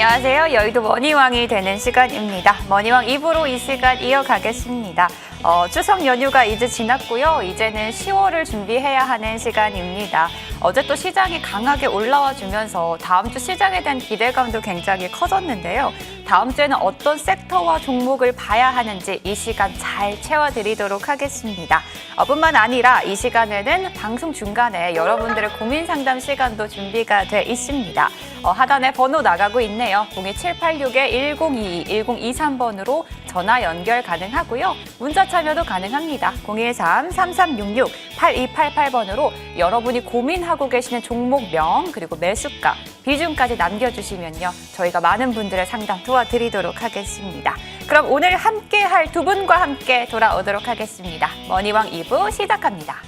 안녕하세요. 여의도 머니왕이 되는 시간입니다. 머니왕 2부로 이 시간 이어가겠습니다. 추석 연휴가 이제 지났고요. 이제는 10월을 준비해야 하는 시간입니다. 어제 또 시장이 강하게 올라와 주면서 다음 주 시장에 대한 기대감도 굉장히 커졌는데요. 다음 주에는 어떤 섹터와 종목을 봐야 하는지 이 시간 잘 채워드리도록 하겠습니다. 뿐만 아니라 이 시간에는 방송 중간에 여러분들의 고민 상담 시간도 준비가 돼 있습니다. 하단에 번호 나가고 있네요. 02786-1022, 1023번으로 전화 연결 가능하고요. 문자 참여도 가능합니다. 013-3366-8288번으로 여러분이 고민하고 계시는 종목명 그리고 매수가, 비중까지 남겨주시면요. 저희가 많은 분들의 상담 도와드리도록 하겠습니다. 그럼 오늘 함께할 두 분과 함께 돌아오도록 하겠습니다. 머니왕 2부 시작합니다.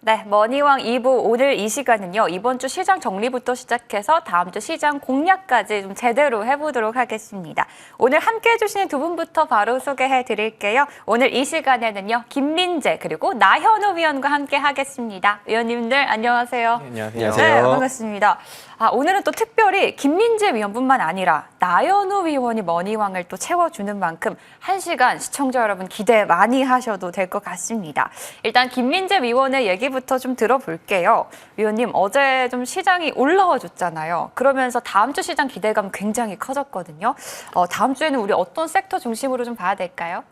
네, 머니왕 2부 오늘 이 시간은요. 이번 주 시장 정리부터 시작해서 다음 주 시장 공략까지 좀 제대로 해보도록 하겠습니다. 오늘 함께해 주시는 두 분부터 바로 소개해 드릴게요. 오늘 이 시간에는요. 김민재 그리고 나현우 위원과 함께 하겠습니다. 위원님들 안녕하세요. 네, 안녕하세요. 네, 반갑습니다. 오늘은 또 특별히 김민재 위원뿐만 아니라 나현우 위원이 머니왕을 또 채워주는 만큼 1시간 시청자 여러분 기대 많이 하셔도 될 것 같습니다. 일단 김민재 위원의 얘기부터 좀 들어볼게요. 위원님, 어제 좀 시장이 올라와 줬잖아요. 그러면서 다음 주 시장 기대감 굉장히 커졌거든요. 다음 주에는 우리 어떤 섹터 중심으로 좀 봐야 될까요?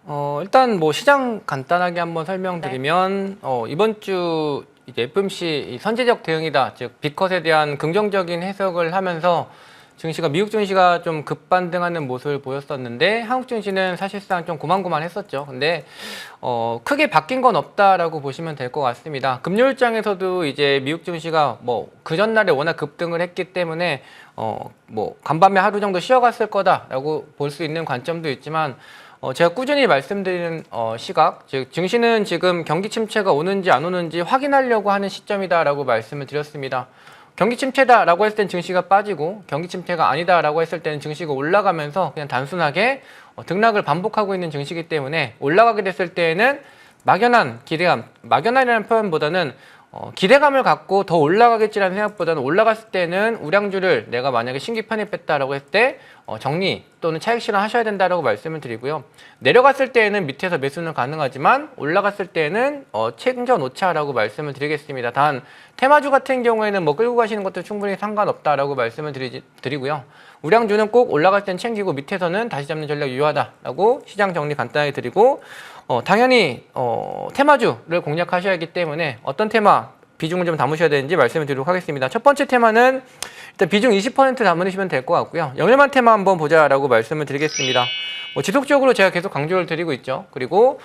일단 뭐 시장 간단하게 한번 설명드리면 이번 주 이제 FOMC 선제적 대응이다, 즉 빅컷에 대한 긍정적인 해석을 하면서 증시가 미국 증시가 좀 급반등하는 모습을 보였었는데 한국 증시는 사실상 좀 고만고만했었죠. 근데 크게 바뀐 건 없다라고 보시면 될 것 같습니다. 금요일장에서도 이제 미국 증시가 뭐 그 전날에 워낙 급등을 했기 때문에 뭐 간밤에 하루 정도 쉬어갔을 거다라고 볼 수 있는 관점도 있지만 제가 꾸준히 말씀드리는 시각, 즉 증시는 지금 경기 침체가 오는지 안 오는지 확인하려고 하는 시점이다라고 말씀을 드렸습니다. 경기 침체다라고 했을 땐 증시가 빠지고 경기 침체가 아니다라고 했을 때는 증시가 올라가면서 그냥 단순하게 등락을 반복하고 있는 증시이기 때문에 올라가게 됐을 때에는 막연한 기대감, 막연한이라는 표현보다는 기대감을 갖고 더 올라가겠지라는 생각보다는 올라갔을 때는 우량주를 내가 만약에 신규 편입했다라고 했을 때 정리 또는 차익 실현하셔야 된다라고 말씀을 드리고요. 내려갔을 때에는 밑에서 매수는 가능하지만 올라갔을 때는 챙겨 놓자라고 말씀을 드리겠습니다. 단 테마주 같은 경우에는 뭐 끌고 가시는 것도 충분히 상관없다라고 말씀을 드리고요. 우량주는 꼭 올라갈 땐 챙기고 밑에서는 다시 잡는 전략 유효하다라고 시장 정리 간단하게 드리고 당연히 테마주를 공략하셔야 하기 때문에 어떤 테마 비중을 좀 담으셔야 되는지 말씀을 드리도록 하겠습니다. 첫 번째 테마는 일단 비중 20% 담으시면 될 것 같고요. 영일만 테마 한번 보자라고 말씀을 드리겠습니다. 지속적으로 제가 계속 강조를 드리고 있죠. 그리고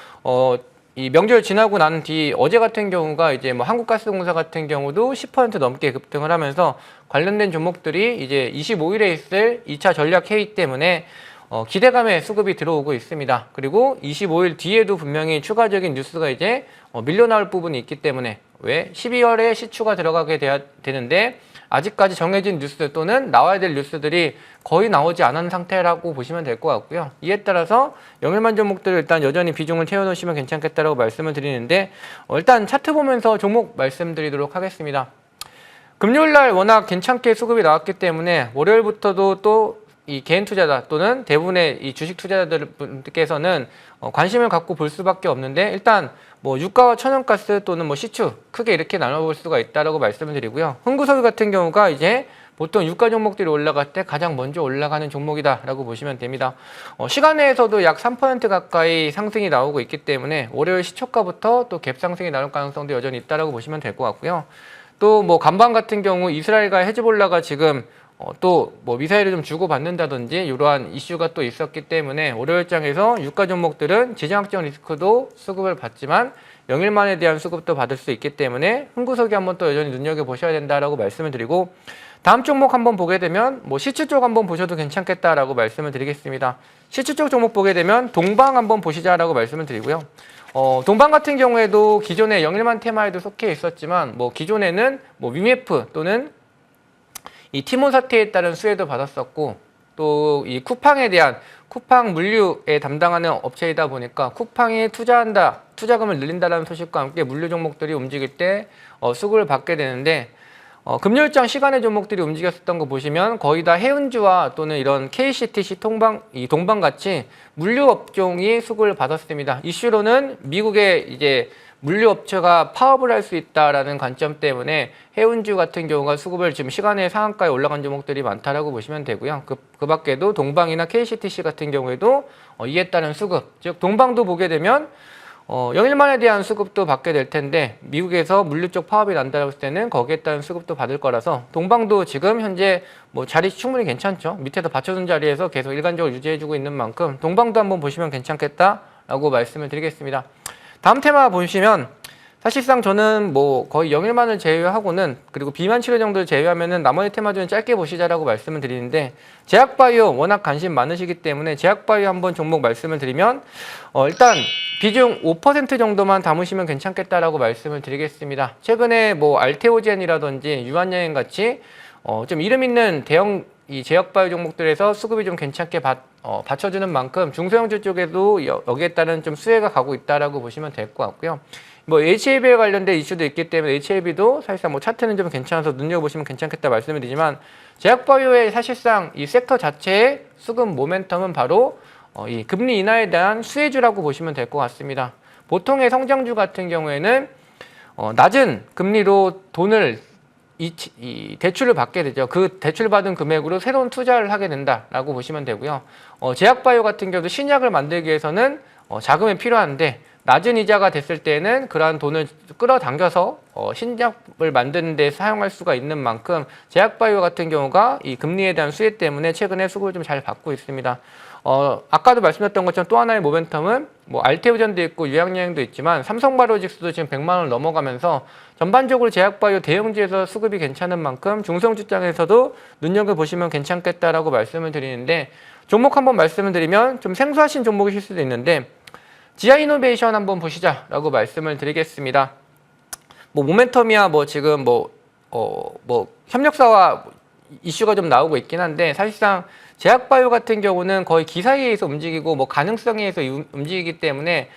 이 명절 지나고 난 뒤 어제 같은 경우가 이제 뭐 한국가스공사 같은 경우도 10% 넘게 급등을 하면서 관련된 종목들이 이제 25일에 있을 2차 전략 회의 때문에 기대감의 수급이 들어오고 있습니다. 그리고 25일 뒤에도 분명히 추가적인 뉴스가 이제 밀려 나올 부분이 있기 때문에 왜 12월에 시추가 들어가게 돼야 되는데 아직까지 정해진 뉴스 또는 나와야 될 뉴스들이 거의 나오지 않은 상태라고 보시면 될 것 같고요. 이에 따라서 영일만 종목들을 일단 여전히 비중을 채워놓으시면 괜찮겠다라고 말씀을 드리는데 일단 차트 보면서 종목 말씀드리도록 하겠습니다. 금요일날 워낙 괜찮게 수급이 나왔기 때문에 월요일부터도 또 이 개인 투자자 또는 대부분의 이 주식 투자자들께서는 관심을 갖고 볼 수밖에 없는데 일단 뭐 유가와 천연가스 또는 뭐 시추 크게 이렇게 나눠볼 수가 있다라고 말씀을 드리고요. 흥구석유 같은 경우가 이제 보통 유가 종목들이 올라갈 때 가장 먼저 올라가는 종목이다라고 보시면 됩니다. 시간 내에서도 약 3% 가까이 상승이 나오고 있기 때문에 월요일 시초가부터 또 갭 상승이 나올 가능성도 여전히 있다라고 보시면 될 것 같고요. 또 뭐 간밤 같은 경우 이스라엘과 헤즈볼라가 지금 또 뭐 미사일을 좀 주고받는다든지 이러한 이슈가 또 있었기 때문에 월요일장에서 유가 종목들은 지정학적 리스크도 수급을 받지만 영일만에 대한 수급도 받을 수 있기 때문에 흥구석이 한번 또 여전히 눈여겨보셔야 된다라고 말씀을 드리고 다음 종목 한번 보게 되면 뭐 시추 쪽 한번 보셔도 괜찮겠다라고 말씀을 드리겠습니다. 시추 쪽 종목 보게 되면 동방 한번 보시자라고 말씀을 드리고요. 동방 같은 경우에도 기존에 영일만 테마에도 속해 있었지만 뭐 기존에는 뭐 위메프 또는 이 티몬 사태에 따른 수혜도 받았었고 또 이 쿠팡에 대한 쿠팡 물류에 담당하는 업체이다 보니까 쿠팡이 투자금을 늘린다는 소식과 함께 물류 종목들이 움직일 때 수급을 받게 되는데 금요일장 시간의 종목들이 움직였었던 거 보시면 거의 다 해운주와 또는 이런 KCTC 동방 같이 물류 업종이 수급을 받았습니다. 이슈로는 미국의 이제 물류 업체가 파업을 할 수 있다라는 관점 때문에 해운주 같은 경우가 수급을 지금 시간의 상한가에 올라간 종목들이 많다라고 보시면 되고요. 그 밖에도 동방이나 KCTC 같은 경우에도 이에 따른 수급, 즉 동방도 보게 되면 영일만에 대한 수급도 받게 될 텐데 미국에서 물류 쪽 파업이 난다고 했을 때는 거기에 따른 수급도 받을 거라서 동방도 지금 현재 뭐 자리 충분히 괜찮죠. 밑에서 받쳐준 자리에서 계속 일관적으로 유지해주고 있는 만큼 동방도 한번 보시면 괜찮겠다라고 말씀을 드리겠습니다. 다음 테마 보시면 사실상 저는 뭐 거의 영일만을 제외하고는 그리고 비만 치료 정도를 제외하면은 나머지 테마들은 짧게 보시자라고 말씀을 드리는데 제약바이오 워낙 관심 많으시기 때문에 제약바이오 한번 종목 말씀을 드리면 일단 비중 5% 정도만 담으시면 괜찮겠다라고 말씀을 드리겠습니다. 최근에 뭐 알테오젠이라든지 유한여행 같이 좀 이름 있는 대형 이 제약바이오 종목들에서 수급이 좀 괜찮게 받쳐주는 만큼 중소형주 쪽에도 여기에 따른 좀 수혜가 가고 있다라고 보시면 될 것 같고요. 뭐 HAB에 관련된 이슈도 있기 때문에 HAB도 사실상 뭐 차트는 좀 괜찮아서 눈여겨보시면 괜찮겠다 말씀을 드리지만 제약바이오의 사실상 이 섹터 자체의 수급 모멘텀은 바로 이 금리 인하에 대한 수혜주라고 보시면 될 것 같습니다. 보통의 성장주 같은 경우에는 낮은 금리로 돈을 이 대출을 받게 되죠. 그 대출받은 금액으로 새로운 투자를 하게 된다라고 보시면 되고요. 제약바이오 같은 경우도 신약을 만들기 위해서는 자금이 필요한데 낮은 이자가 됐을 때는 그러한 돈을 끌어당겨서 신약을 만드는 데 사용할 수가 있는 만큼 제약바이오 같은 경우가 이 금리에 대한 수혜 때문에 최근에 수급을 좀 잘 받고 있습니다. 아까도 말씀드렸던 것처럼 또 하나의 모멘텀은 뭐 알테오젠도 있고 유약여행도 있지만 삼성바이오로직스도 지금 100만 원을 넘어가면서 전반적으로 제약바이오 대형주에서 수급이 괜찮은 만큼 중성주장에서도 눈여겨보시면 괜찮겠다라고 말씀을 드리는데 종목 한번 말씀을 드리면 좀 생소하신 종목이실 수도 있는데 지아이노베이션 한번 보시자라고 말씀을 드리겠습니다. 뭐 모멘텀이야 뭐 지금 뭐 협력사와 이슈가 좀 나오고 있긴 한데 사실상 제약바이오 같은 경우는 거의 기사에 의해서 움직이고 뭐 가능성에 의해서 움직이기 때문에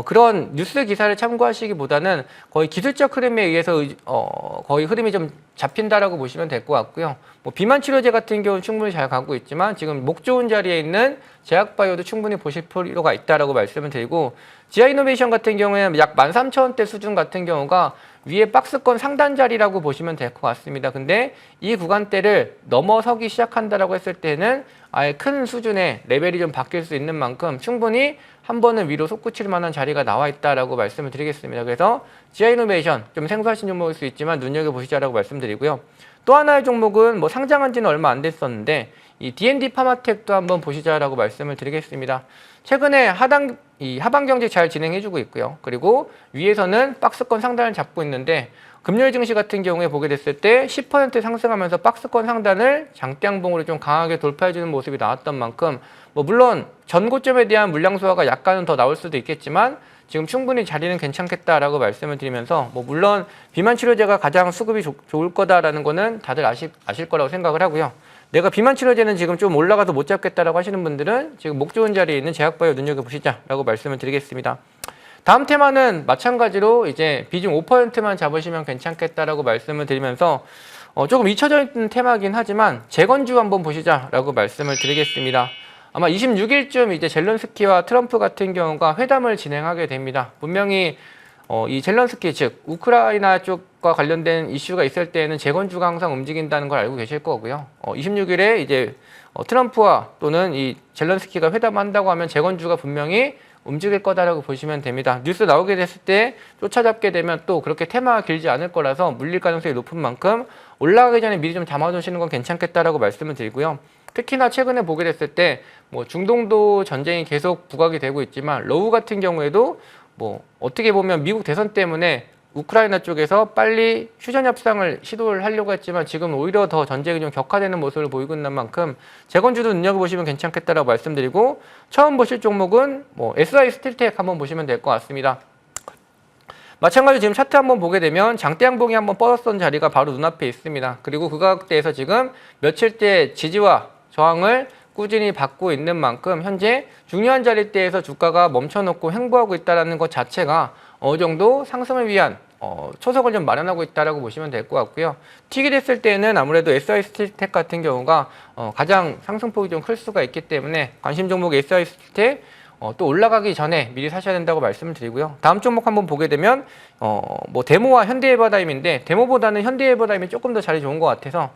그런 뉴스 기사를 참고하시기보다는 거의 기술적 흐름에 의해서 거의 흐름이 좀 잡힌다라고 보시면 될 것 같고요. 뭐 비만 치료제 같은 경우는 충분히 잘 가고 있지만 지금 목 좋은 자리에 있는 제약바이오도 충분히 보실 필요가 있다라고 말씀을 드리고 지아이노베이션 같은 경우에는 약 13,000원대 수준 같은 경우가 위에 박스권 상단 자리라고 보시면 될 것 같습니다. 근데 이 구간대를 넘어서기 시작한다라고 했을 때는 아예 큰 수준의 레벨이 좀 바뀔 수 있는 만큼 충분히 한 번은 위로 솟구칠 만한 자리가 나와 있다라고 말씀을 드리겠습니다. 그래서 지아이노베이션 좀 생소하신 종목일 수 있지만 눈여겨보시자라고 말씀드리고요. 또 하나의 종목은 뭐 상장한 지는 얼마 안 됐었는데 이 D&D 파마텍도 한번 보시자라고 말씀을 드리겠습니다. 최근에 하방 경제 잘 진행해주고 있고요. 그리고 위에서는 박스권 상단을 잡고 있는데 금요일 증시 같은 경우에 보게 됐을 때 10% 상승하면서 박스권 상단을 장대양봉으로 좀 강하게 돌파해주는 모습이 나왔던 만큼 뭐 물론 전고점에 대한 물량 소화가 약간은 더 나올 수도 있겠지만 지금 충분히 자리는 괜찮겠다라고 말씀을 드리면서 뭐 물론 비만 치료제가 가장 수급이 좋을 거다라는 거는 다들 아실 거라고 생각을 하고요. 내가 비만 치료제는 지금 좀 올라가서 못 잡겠다라고 하시는 분들은 지금 목 좋은 자리에 있는 제약바이오 눈여겨보시자라고 말씀을 드리겠습니다. 다음 테마는 마찬가지로 이제 비중 5%만 잡으시면 괜찮겠다라고 말씀을 드리면서 조금 잊혀져 있는 테마긴 하지만 재건주 한번 보시자라고 말씀을 드리겠습니다. 아마 26일쯤 이제 젤런스키와 트럼프 같은 경우가 회담을 진행하게 됩니다. 분명히 이 젤런스키 즉 우크라이나 쪽과 관련된 이슈가 있을 때에는 재건주가 항상 움직인다는 걸 알고 계실 거고요. 26일에 이제 트럼프와 또는 이 젤런스키가 회담한다고 하면 재건주가 분명히 움직일 거다라고 보시면 됩니다. 뉴스 나오게 됐을 때 쫓아잡게 되면 또 그렇게 테마가 길지 않을 거라서 물릴 가능성이 높은 만큼 올라가기 전에 미리 좀 담아두시는 건 괜찮겠다라고 말씀을 드리고요. 특히나 최근에 보게 됐을 때 뭐 중동도 전쟁이 계속 부각이 되고 있지만 러우 같은 경우에도 뭐 어떻게 보면 미국 대선 때문에 우크라이나 쪽에서 빨리 휴전 협상을 시도를 하려고 했지만 지금 오히려 더 전쟁이 좀 격화되는 모습을 보이고 있는 만큼 재건주도 눈여겨보시면 괜찮겠다라고 말씀드리고, 처음 보실 종목은 뭐 SI 스틸텍 한번 보시면 될 것 같습니다. 마찬가지로 지금 차트 한번 보게 되면 장대 양봉이 한번 뻗었던 자리가 바로 눈앞에 있습니다. 그리고 그 가격대에서 지금 며칠째 지지와 저항을 꾸준히 받고 있는 만큼 현재 중요한 자리대에서 주가가 멈춰놓고 횡보하고 있다는 것 자체가 어느 정도 상승을 위한 초석을 좀 마련하고 있다라고 보시면 될 것 같고요. 튀게 됐을 때는 아무래도 SI 스틸텍 같은 경우가 가장 상승폭이 좀 클 수가 있기 때문에 관심 종목 SI 스틸텍 또 올라가기 전에 미리 사셔야 된다고 말씀을 드리고요. 다음 종목 한번 보게 되면 뭐 데모와 현대에버다임인데, 데모보다는 현대에버다임이 조금 더 자리 좋은 것 같아서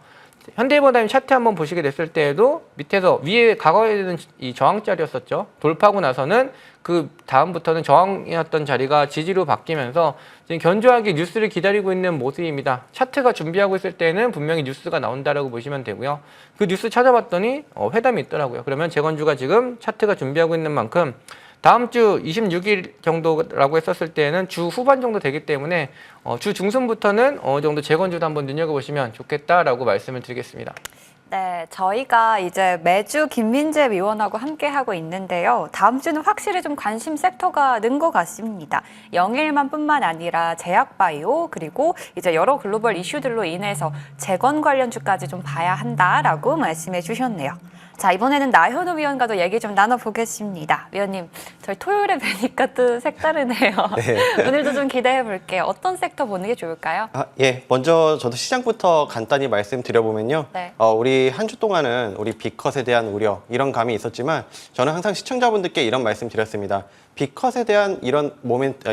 현대에버다임 차트 한번 보시게 됐을 때에도 밑에서 위에 과거에는 이 저항자리였었죠. 돌파하고 나서는 그 다음부터는 저항이었던 자리가 지지로 바뀌면서 지금 견조하게 뉴스를 기다리고 있는 모습입니다. 차트가 준비하고 있을 때는 분명히 뉴스가 나온다라고 보시면 되고요. 그 뉴스 찾아봤더니 회담이 있더라고요. 그러면 재건주가 지금 차트가 준비하고 있는 만큼 다음 주 26일 정도라고 했었을 때는 주 후반 정도 되기 때문에 주 중순부터는 어느 정도 재건주도 한번 눈여겨보시면 좋겠다라고 말씀을 드리겠습니다. 네, 저희가 이제 매주 김민재 위원하고 함께 하고 있는데요. 다음 주는 확실히 좀 관심 섹터가 는 것 같습니다. 영일만뿐만 아니라 제약바이오, 그리고 이제 여러 글로벌 이슈들로 인해서 재건 관련주까지 좀 봐야 한다라고 말씀해 주셨네요. 자, 이번에는 나현우 위원과도 얘기 좀 나눠보겠습니다. 위원님, 저희 토요일에 뵈니까 또 색다르네요. 네. 오늘도 좀 기대해 볼게요. 어떤 섹터 보는 게 좋을까요? 예, 먼저 저도 시장부터 간단히 말씀드려보면요. 네. 우리 한 주 동안은 우리 빅컷에 대한 우려, 이런 감이 있었지만 저는 항상 시청자분들께 이런 말씀 드렸습니다. 빅컷에 대한 이런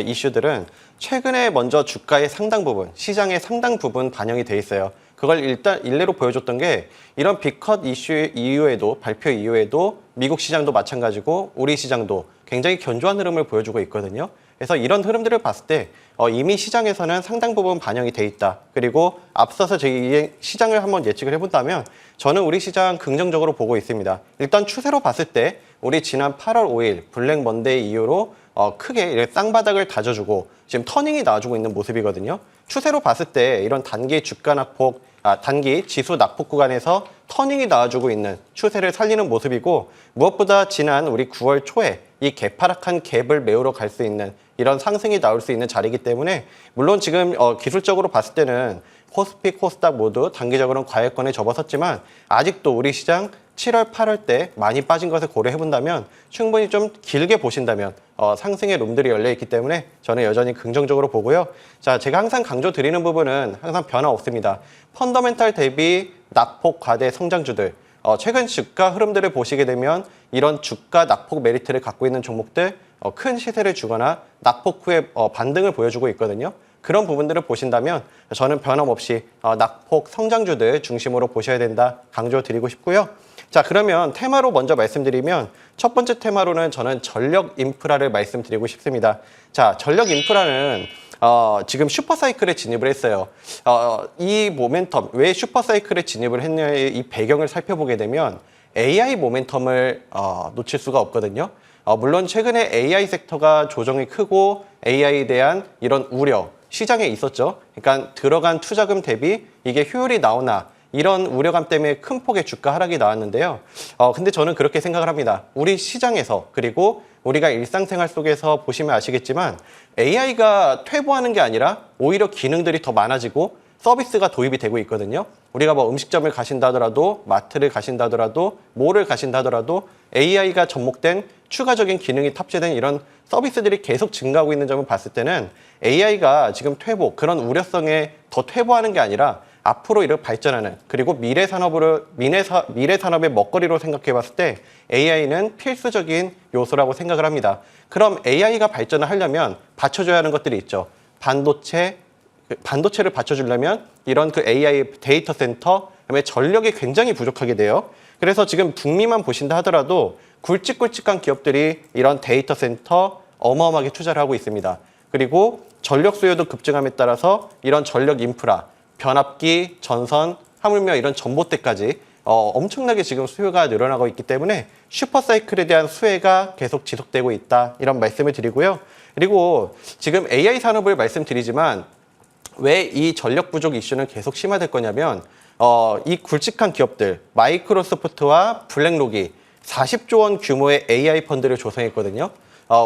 이슈들은 최근에 먼저 주가의 상당 부분, 시장의 상당 부분 반영이 돼 있어요. 그걸 일단 일례로 보여줬던 게 이런 빅컷 이슈 이후에도, 발표 이후에도 미국 시장도 마찬가지고 우리 시장도 굉장히 견조한 흐름을 보여주고 있거든요. 그래서 이런 흐름들을 봤을 때 이미 시장에서는 상당 부분 반영이 돼 있다. 그리고 앞서서 저희 시장을 한번 예측을 해본다면 저는 우리 시장 긍정적으로 보고 있습니다. 일단 추세로 봤을 때 우리 지난 8월 5일 블랙 먼데이 이후로 크게 쌍바닥을 다져주고 지금 터닝이 나와주고 있는 모습이거든요. 추세로 봤을 때 이런 단기 주가 낙폭, 단기 지수 낙폭 구간에서 터닝이 나와주고 있는 추세를 살리는 모습이고, 무엇보다 지난 우리 9월 초에 이 개파락한 갭을 메우러 갈 수 있는 이런 상승이 나올 수 있는 자리이기 때문에, 물론 지금 기술적으로 봤을 때는 코스피, 코스닥 모두 단기적으로는 과열권에 접어섰지만 아직도 우리 시장 7월, 8월 때 많이 빠진 것을 고려해본다면 충분히 좀 길게 보신다면 상승의 룸들이 열려있기 때문에 저는 여전히 긍정적으로 보고요. 자, 제가 항상 강조드리는 부분은 항상 변화 없습니다. 펀더멘탈 대비 낙폭 과대 성장주들, 최근 주가 흐름들을 보시게 되면 이런 주가 낙폭 메리트를 갖고 있는 종목들 큰 시세를 주거나 낙폭 후에 반등을 보여주고 있거든요. 그런 부분들을 보신다면 저는 변함없이 낙폭 성장주들 중심으로 보셔야 된다 강조드리고 싶고요. 자, 그러면 테마로 먼저 말씀드리면 첫 번째 테마로는 저는 전력 인프라를 말씀드리고 싶습니다. 자, 전력 인프라는 지금 슈퍼사이클에 진입을 했어요. 이 모멘텀, 왜 슈퍼사이클에 진입을 했냐의 이 배경을 살펴보게 되면 AI 모멘텀을 놓칠 수가 없거든요. 물론 최근에 AI 섹터가 조정이 크고 AI에 대한 이런 우려, 시장에 있었죠. 그러니까 들어간 투자금 대비 이게 효율이 나오나 이런 우려감 때문에 큰 폭의 주가 하락이 나왔는데요. 근데 저는 그렇게 생각을 합니다. 우리 시장에서, 그리고 우리가 일상생활 속에서 보시면 아시겠지만 AI가 퇴보하는 게 아니라 오히려 기능들이 더 많아지고 서비스가 도입이 되고 있거든요. 우리가 뭐 음식점을 가신다 하더라도, 마트를 가신다 하더라도, 몰을 가신다 하더라도 AI가 접목된 추가적인 기능이 탑재된 이런 서비스들이 계속 증가하고 있는 점을 봤을 때는 AI가 지금 퇴보, 그런 우려성에 더 퇴보하는 게 아니라 앞으로 이렇게 발전하는, 그리고 미래 산업의 먹거리로 생각해 봤을 때 AI는 필수적인 요소라고 생각을 합니다. 그럼 AI가 발전을 하려면 받쳐줘야 하는 것들이 있죠. 반도체를 받쳐주려면 이런 그 AI 데이터 센터, 그다음에 전력이 굉장히 부족하게 돼요. 그래서 지금 북미만 보신다 하더라도 굵직굵직한 기업들이 이런 데이터 센터 어마어마하게 투자를 하고 있습니다. 그리고 전력 수요도 급증함에 따라서 이런 전력 인프라, 변압기, 전선, 하물며 이런 전봇대까지 엄청나게 지금 수요가 늘어나고 있기 때문에 슈퍼사이클에 대한 수혜가 계속 지속되고 있다. 이런 말씀을 드리고요. 그리고 지금 AI 산업을 말씀드리지만 왜 이 전력 부족 이슈는 계속 심화될 거냐면 이 굵직한 기업들 마이크로소프트와 블랙록이 40조 원 규모의 AI 펀드를 조성했거든요.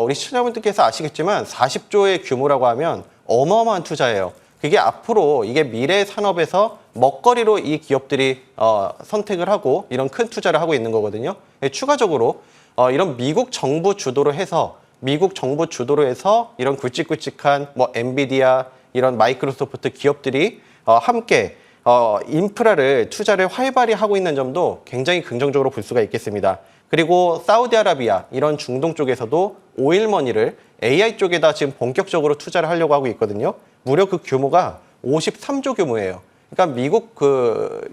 우리 시청자분들께서 아시겠지만 40조의 규모라고 하면 어마어마한 투자예요. 그게 앞으로 이게 미래 산업에서 먹거리로 이 기업들이 선택을 하고 이런 큰 투자를 하고 있는 거거든요. 추가적으로 이런 미국 정부 주도로 해서 이런 굵직굵직한 뭐 엔비디아 이런 마이크로소프트 기업들이 함께 인프라를 투자를 활발히 하고 있는 점도 굉장히 긍정적으로 볼 수가 있겠습니다. 그리고 사우디아라비아 이런 중동 쪽에서도 오일머니를 AI 쪽에다 지금 본격적으로 투자를 하려고 하고 있거든요. 무려 그 규모가 53조 규모예요. 그러니까 미국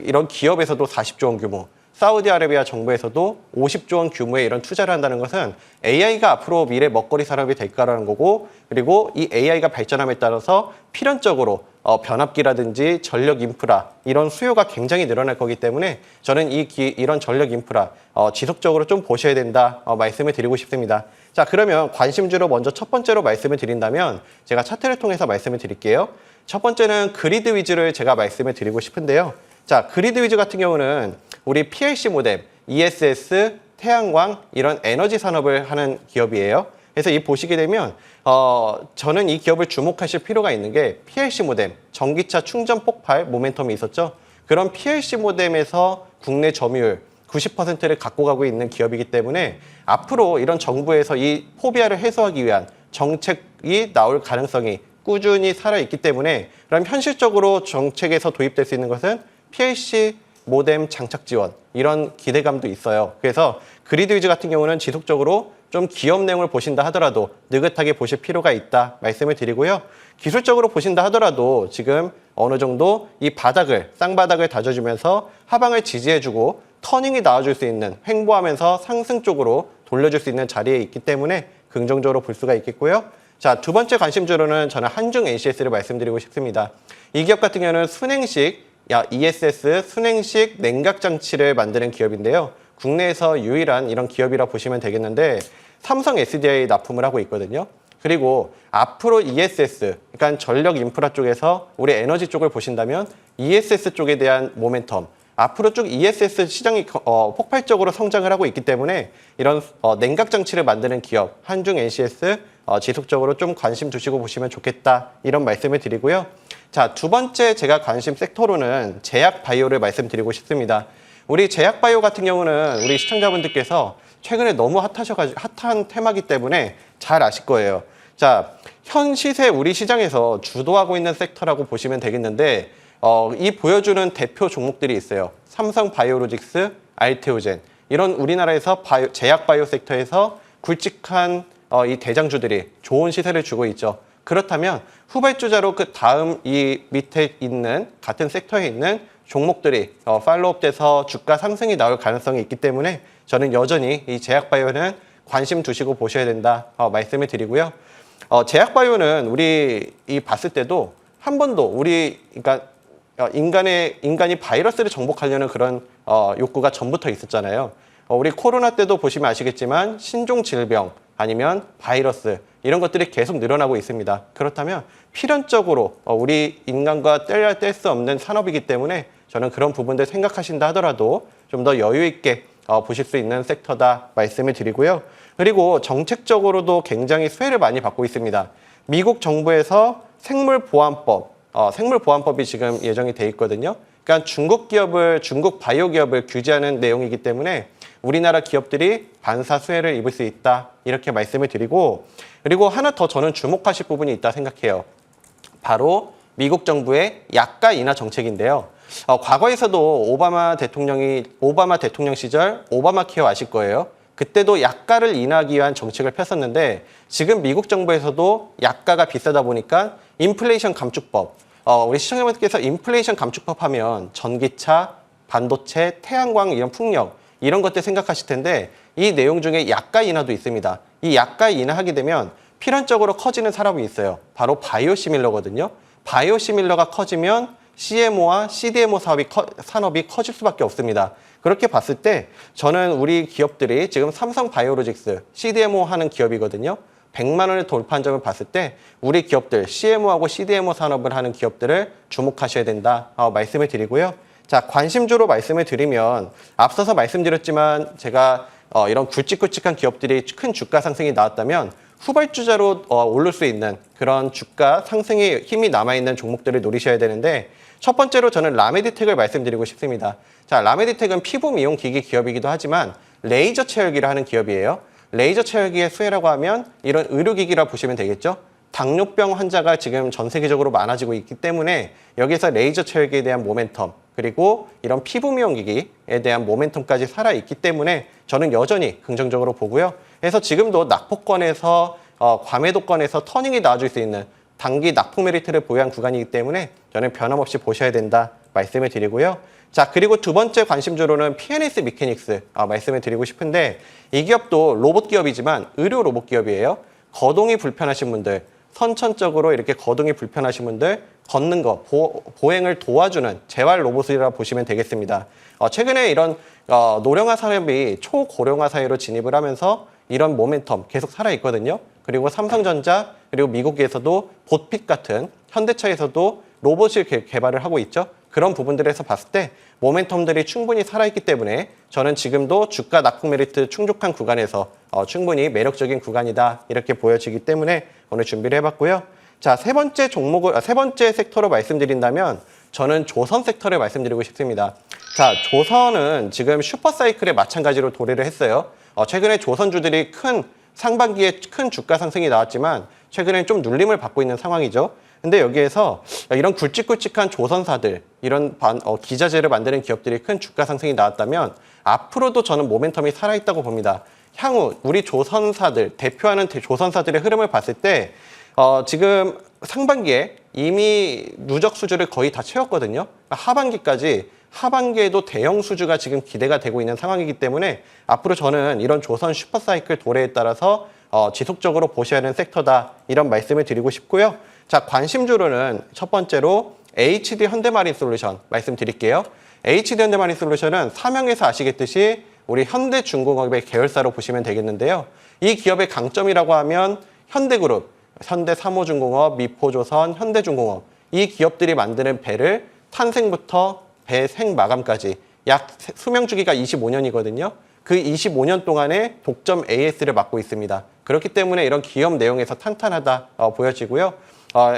이런 기업에서도 40조 원 규모, 사우디아라비아 정부에서도 50조 원 규모의 이런 투자를 한다는 것은 AI가 앞으로 미래 먹거리 산업이 될 거라는 거고, 그리고 이 AI가 발전함에 따라서 필연적으로 변압기라든지 전력 인프라 이런 수요가 굉장히 늘어날 거기 때문에 저는 이런 전력 인프라 지속적으로 좀 보셔야 된다 말씀을 드리고 싶습니다. 자, 그러면 관심주로 먼저 첫 번째로 말씀을 드린다면 제가 차트를 통해서 말씀을 드릴게요. 첫 번째는 그리드 위주를 제가 말씀을 드리고 싶은데요. 자, 그리드 위주 같은 경우는 우리 PLC 모뎀, ESS, 태양광 이런 에너지 산업을 하는 기업이에요. 그래서 이 보시게 되면 저는 이 기업을 주목하실 필요가 있는 게 PLC 모뎀, 전기차 충전 폭발 모멘텀이 있었죠. 그런 PLC 모뎀에서 국내 점유율 90%를 갖고 가고 있는 기업이기 때문에 앞으로 이런 정부에서 이 포비아를 해소하기 위한 정책이 나올 가능성이 꾸준히 살아있기 때문에 그럼 현실적으로 정책에서 도입될 수 있는 것은 PLC 모뎀 장착 지원 이런 기대감도 있어요. 그래서 그리드 위즈 같은 경우는 지속적으로 좀 기업 내용을 보신다 하더라도 느긋하게 보실 필요가 있다 말씀을 드리고요. 기술적으로 보신다 하더라도 지금 어느 정도 이 쌍바닥을 다져주면서 하방을 지지해주고 터닝이 나와줄 수 있는 횡보하면서 상승 쪽으로 돌려줄 수 있는 자리에 있기 때문에 긍정적으로 볼 수가 있겠고요. 자, 두 번째 관심주로는 저는 한중 NCS를 말씀드리고 싶습니다. 이 기업 같은 경우는 ESS 순행식 냉각 장치를 만드는 기업인데요. 국내에서 유일한 이런 기업이라 보시면 되겠는데 삼성 SDI 납품을 하고 있거든요. 그리고 앞으로 ESS, 그러니까 전력 인프라 쪽에서 우리 에너지 쪽을 보신다면 ESS 쪽에 대한 모멘텀, 앞으로 쭉 ESS 시장이 폭발적으로 성장을 하고 있기 때문에 이런 냉각 장치를 만드는 기업, 한중 NCS 지속적으로 좀 관심 두시고 보시면 좋겠다 이런 말씀을 드리고요. 자, 두 번째 제가 관심 섹터로는 제약 바이오를 말씀드리고 싶습니다. 우리 제약 바이오 같은 경우는 우리 시청자분들께서 최근에 너무 핫한 테마기 때문에 잘 아실 거예요. 자, 현 시세 우리 시장에서 주도하고 있는 섹터라고 보시면 되겠는데 이 보여주는 대표 종목들이 있어요. 삼성 바이오로직스, 알테오젠 이런 우리나라에서 제약 바이오 섹터에서 굵직한 이 대장주들이 좋은 시세를 주고 있죠. 그렇다면 후발주자로 그 다음 이 밑에 있는 같은 섹터에 있는 종목들이 팔로우업돼서 주가 상승이 나올 가능성이 있기 때문에 저는 여전히 이 제약바이오는 관심 두시고 보셔야 된다 말씀을 드리고요. 제약바이오는 우리 봤을 때도 한 번도 그러니까 인간이 바이러스를 정복하려는 그런 욕구가 전부터 있었잖아요. 우리 코로나 때도 보시면 아시겠지만 신종 질병 아니면 바이러스 이런 것들이 계속 늘어나고 있습니다. 그렇다면 필연적으로 우리 인간과 뗄 수 없는 산업이기 때문에 저는 그런 부분들 생각하신다 하더라도 좀 더 여유 있게 보실 수 있는 섹터다 말씀을 드리고요. 그리고 정책적으로도 굉장히 수혜를 많이 받고 있습니다. 미국 정부에서 생물보안법이 지금 예정이 돼 있거든요. 그러니까 중국 바이오 기업을 규제하는 내용이기 때문에 우리나라 기업들이 반사 수혜를 입을 수 있다 이렇게 말씀을 드리고, 그리고 하나 더 저는 주목하실 부분이 있다 생각해요. 바로 미국 정부의 약가 인하 정책인데요. 과거에서도 오바마 대통령 시절 오바마 케어 아실 거예요. 그때도 약가를 인하하기 위한 정책을 폈었는데 지금 미국 정부에서도 약가가 비싸다 보니까 인플레이션 감축법, 우리 시청자분들께서 인플레이션 감축법 하면 전기차, 반도체, 태양광 이런 풍력 이런 것들 생각하실 텐데 이 내용 중에 약가 인하도 있습니다. 이 약가 인하하게 되면 필연적으로 커지는 산업이 있어요. 바로 바이오시밀러거든요. 바이오시밀러가 커지면 CMO와 CDMO 산업이 커질 수밖에 없습니다. 그렇게 봤을 때 저는 우리 기업들이 지금 삼성바이오로직스 CDMO 하는 기업이거든요. 100만 원을 돌파한 점을 봤을 때 우리 기업들 CMO하고 CDMO 산업을 하는 기업들을 주목하셔야 된다 말씀을 드리고요. 자, 관심주로 말씀을 드리면 앞서서 말씀드렸지만 제가 이런 굵직굵직한 기업들이 큰 주가 상승이 나왔다면 후발주자로 오를 수 있는 그런 주가 상승의 힘이 남아있는 종목들을 노리셔야 되는데 첫 번째로 저는 라메디텍을 말씀드리고 싶습니다. 자, 라메디텍은 피부 미용 기기 기업이기도 하지만 레이저 체열기를 하는 기업이에요. 레이저 체열기의 수혜라고 하면 이런 의료기기라 보시면 되겠죠. 당뇨병 환자가 지금 전 세계적으로 많아지고 있기 때문에 여기서 레이저 체열기에 대한 모멘텀 그리고 이런 피부 미용 기기에 대한 모멘텀까지 살아있기 때문에 저는 여전히 긍정적으로 보고요. 그래서 지금도 낙폭권에서 과매도권에서 터닝이 나와줄 수 있는 단기 낙폭 메리트를 보유한 구간이기 때문에 저는 변함없이 보셔야 된다 말씀을 드리고요. 자, 그리고 두 번째 관심주로는 PNS 미케닉스 말씀을 드리고 싶은데 이 기업도 로봇 기업이지만 의료 로봇 기업이에요. 거동이 불편하신 분들, 선천적으로 이렇게 거동이 불편하신 분들 걷는 거, 보행을 도와주는 재활 로봇이라 보시면 되겠습니다. 최근에 이런 노령화 산업이 초고령화 사회로 진입을 하면서 이런 모멘텀 계속 살아있거든요. 그리고 삼성전자, 그리고 미국에서도 보핏 같은 현대차에서도 로봇을 개발을 하고 있죠. 그런 부분들에서 봤을 때 모멘텀들이 충분히 살아있기 때문에 저는 지금도 주가 낙폭 메리트 충족한 구간에서 충분히 매력적인 구간이다 이렇게 보여지기 때문에 오늘 준비를 해봤고요. 자, 세 번째 섹터로 말씀드린다면 저는 조선 섹터를 말씀드리고 싶습니다. 자, 조선은 지금 슈퍼사이클에 마찬가지로 도래를 했어요. 최근에 조선주들이 상반기에 큰 주가 상승이 나왔지만 최근에 좀 눌림을 받고 있는 상황이죠. 근데 여기에서 이런 굵직굵직한 조선사들, 이런 기자재를 만드는 기업들이 큰 주가 상승이 나왔다면 앞으로도 저는 모멘텀이 살아있다고 봅니다. 향후 우리 조선사들, 대표하는 조선사들의 흐름을 봤을 때 지금 상반기에 이미 누적 수주를 거의 다 채웠거든요. 하반기에도 대형 수주가 지금 기대가 되고 있는 상황이기 때문에 앞으로 저는 이런 조선 슈퍼사이클 도래에 따라서 지속적으로 보셔야 하는 섹터다 이런 말씀을 드리고 싶고요. 자, 관심주로는 첫 번째로 HD 현대마린 솔루션 말씀드릴게요. HD 현대마린 솔루션은 사명에서 아시겠듯이 우리 현대중공업의 계열사로 보시면 되겠는데요. 이 기업의 강점이라고 하면 현대그룹, 현대사모중공업, 미포조선, 현대중공업 이 기업들이 만드는 배를 탄생부터 배 생마감까지 약 수명 주기가 25년이거든요. 그 25년 동안에 독점 AS를 맡고 있습니다. 그렇기 때문에 이런 기업 내용에서 탄탄하다 보여지고요.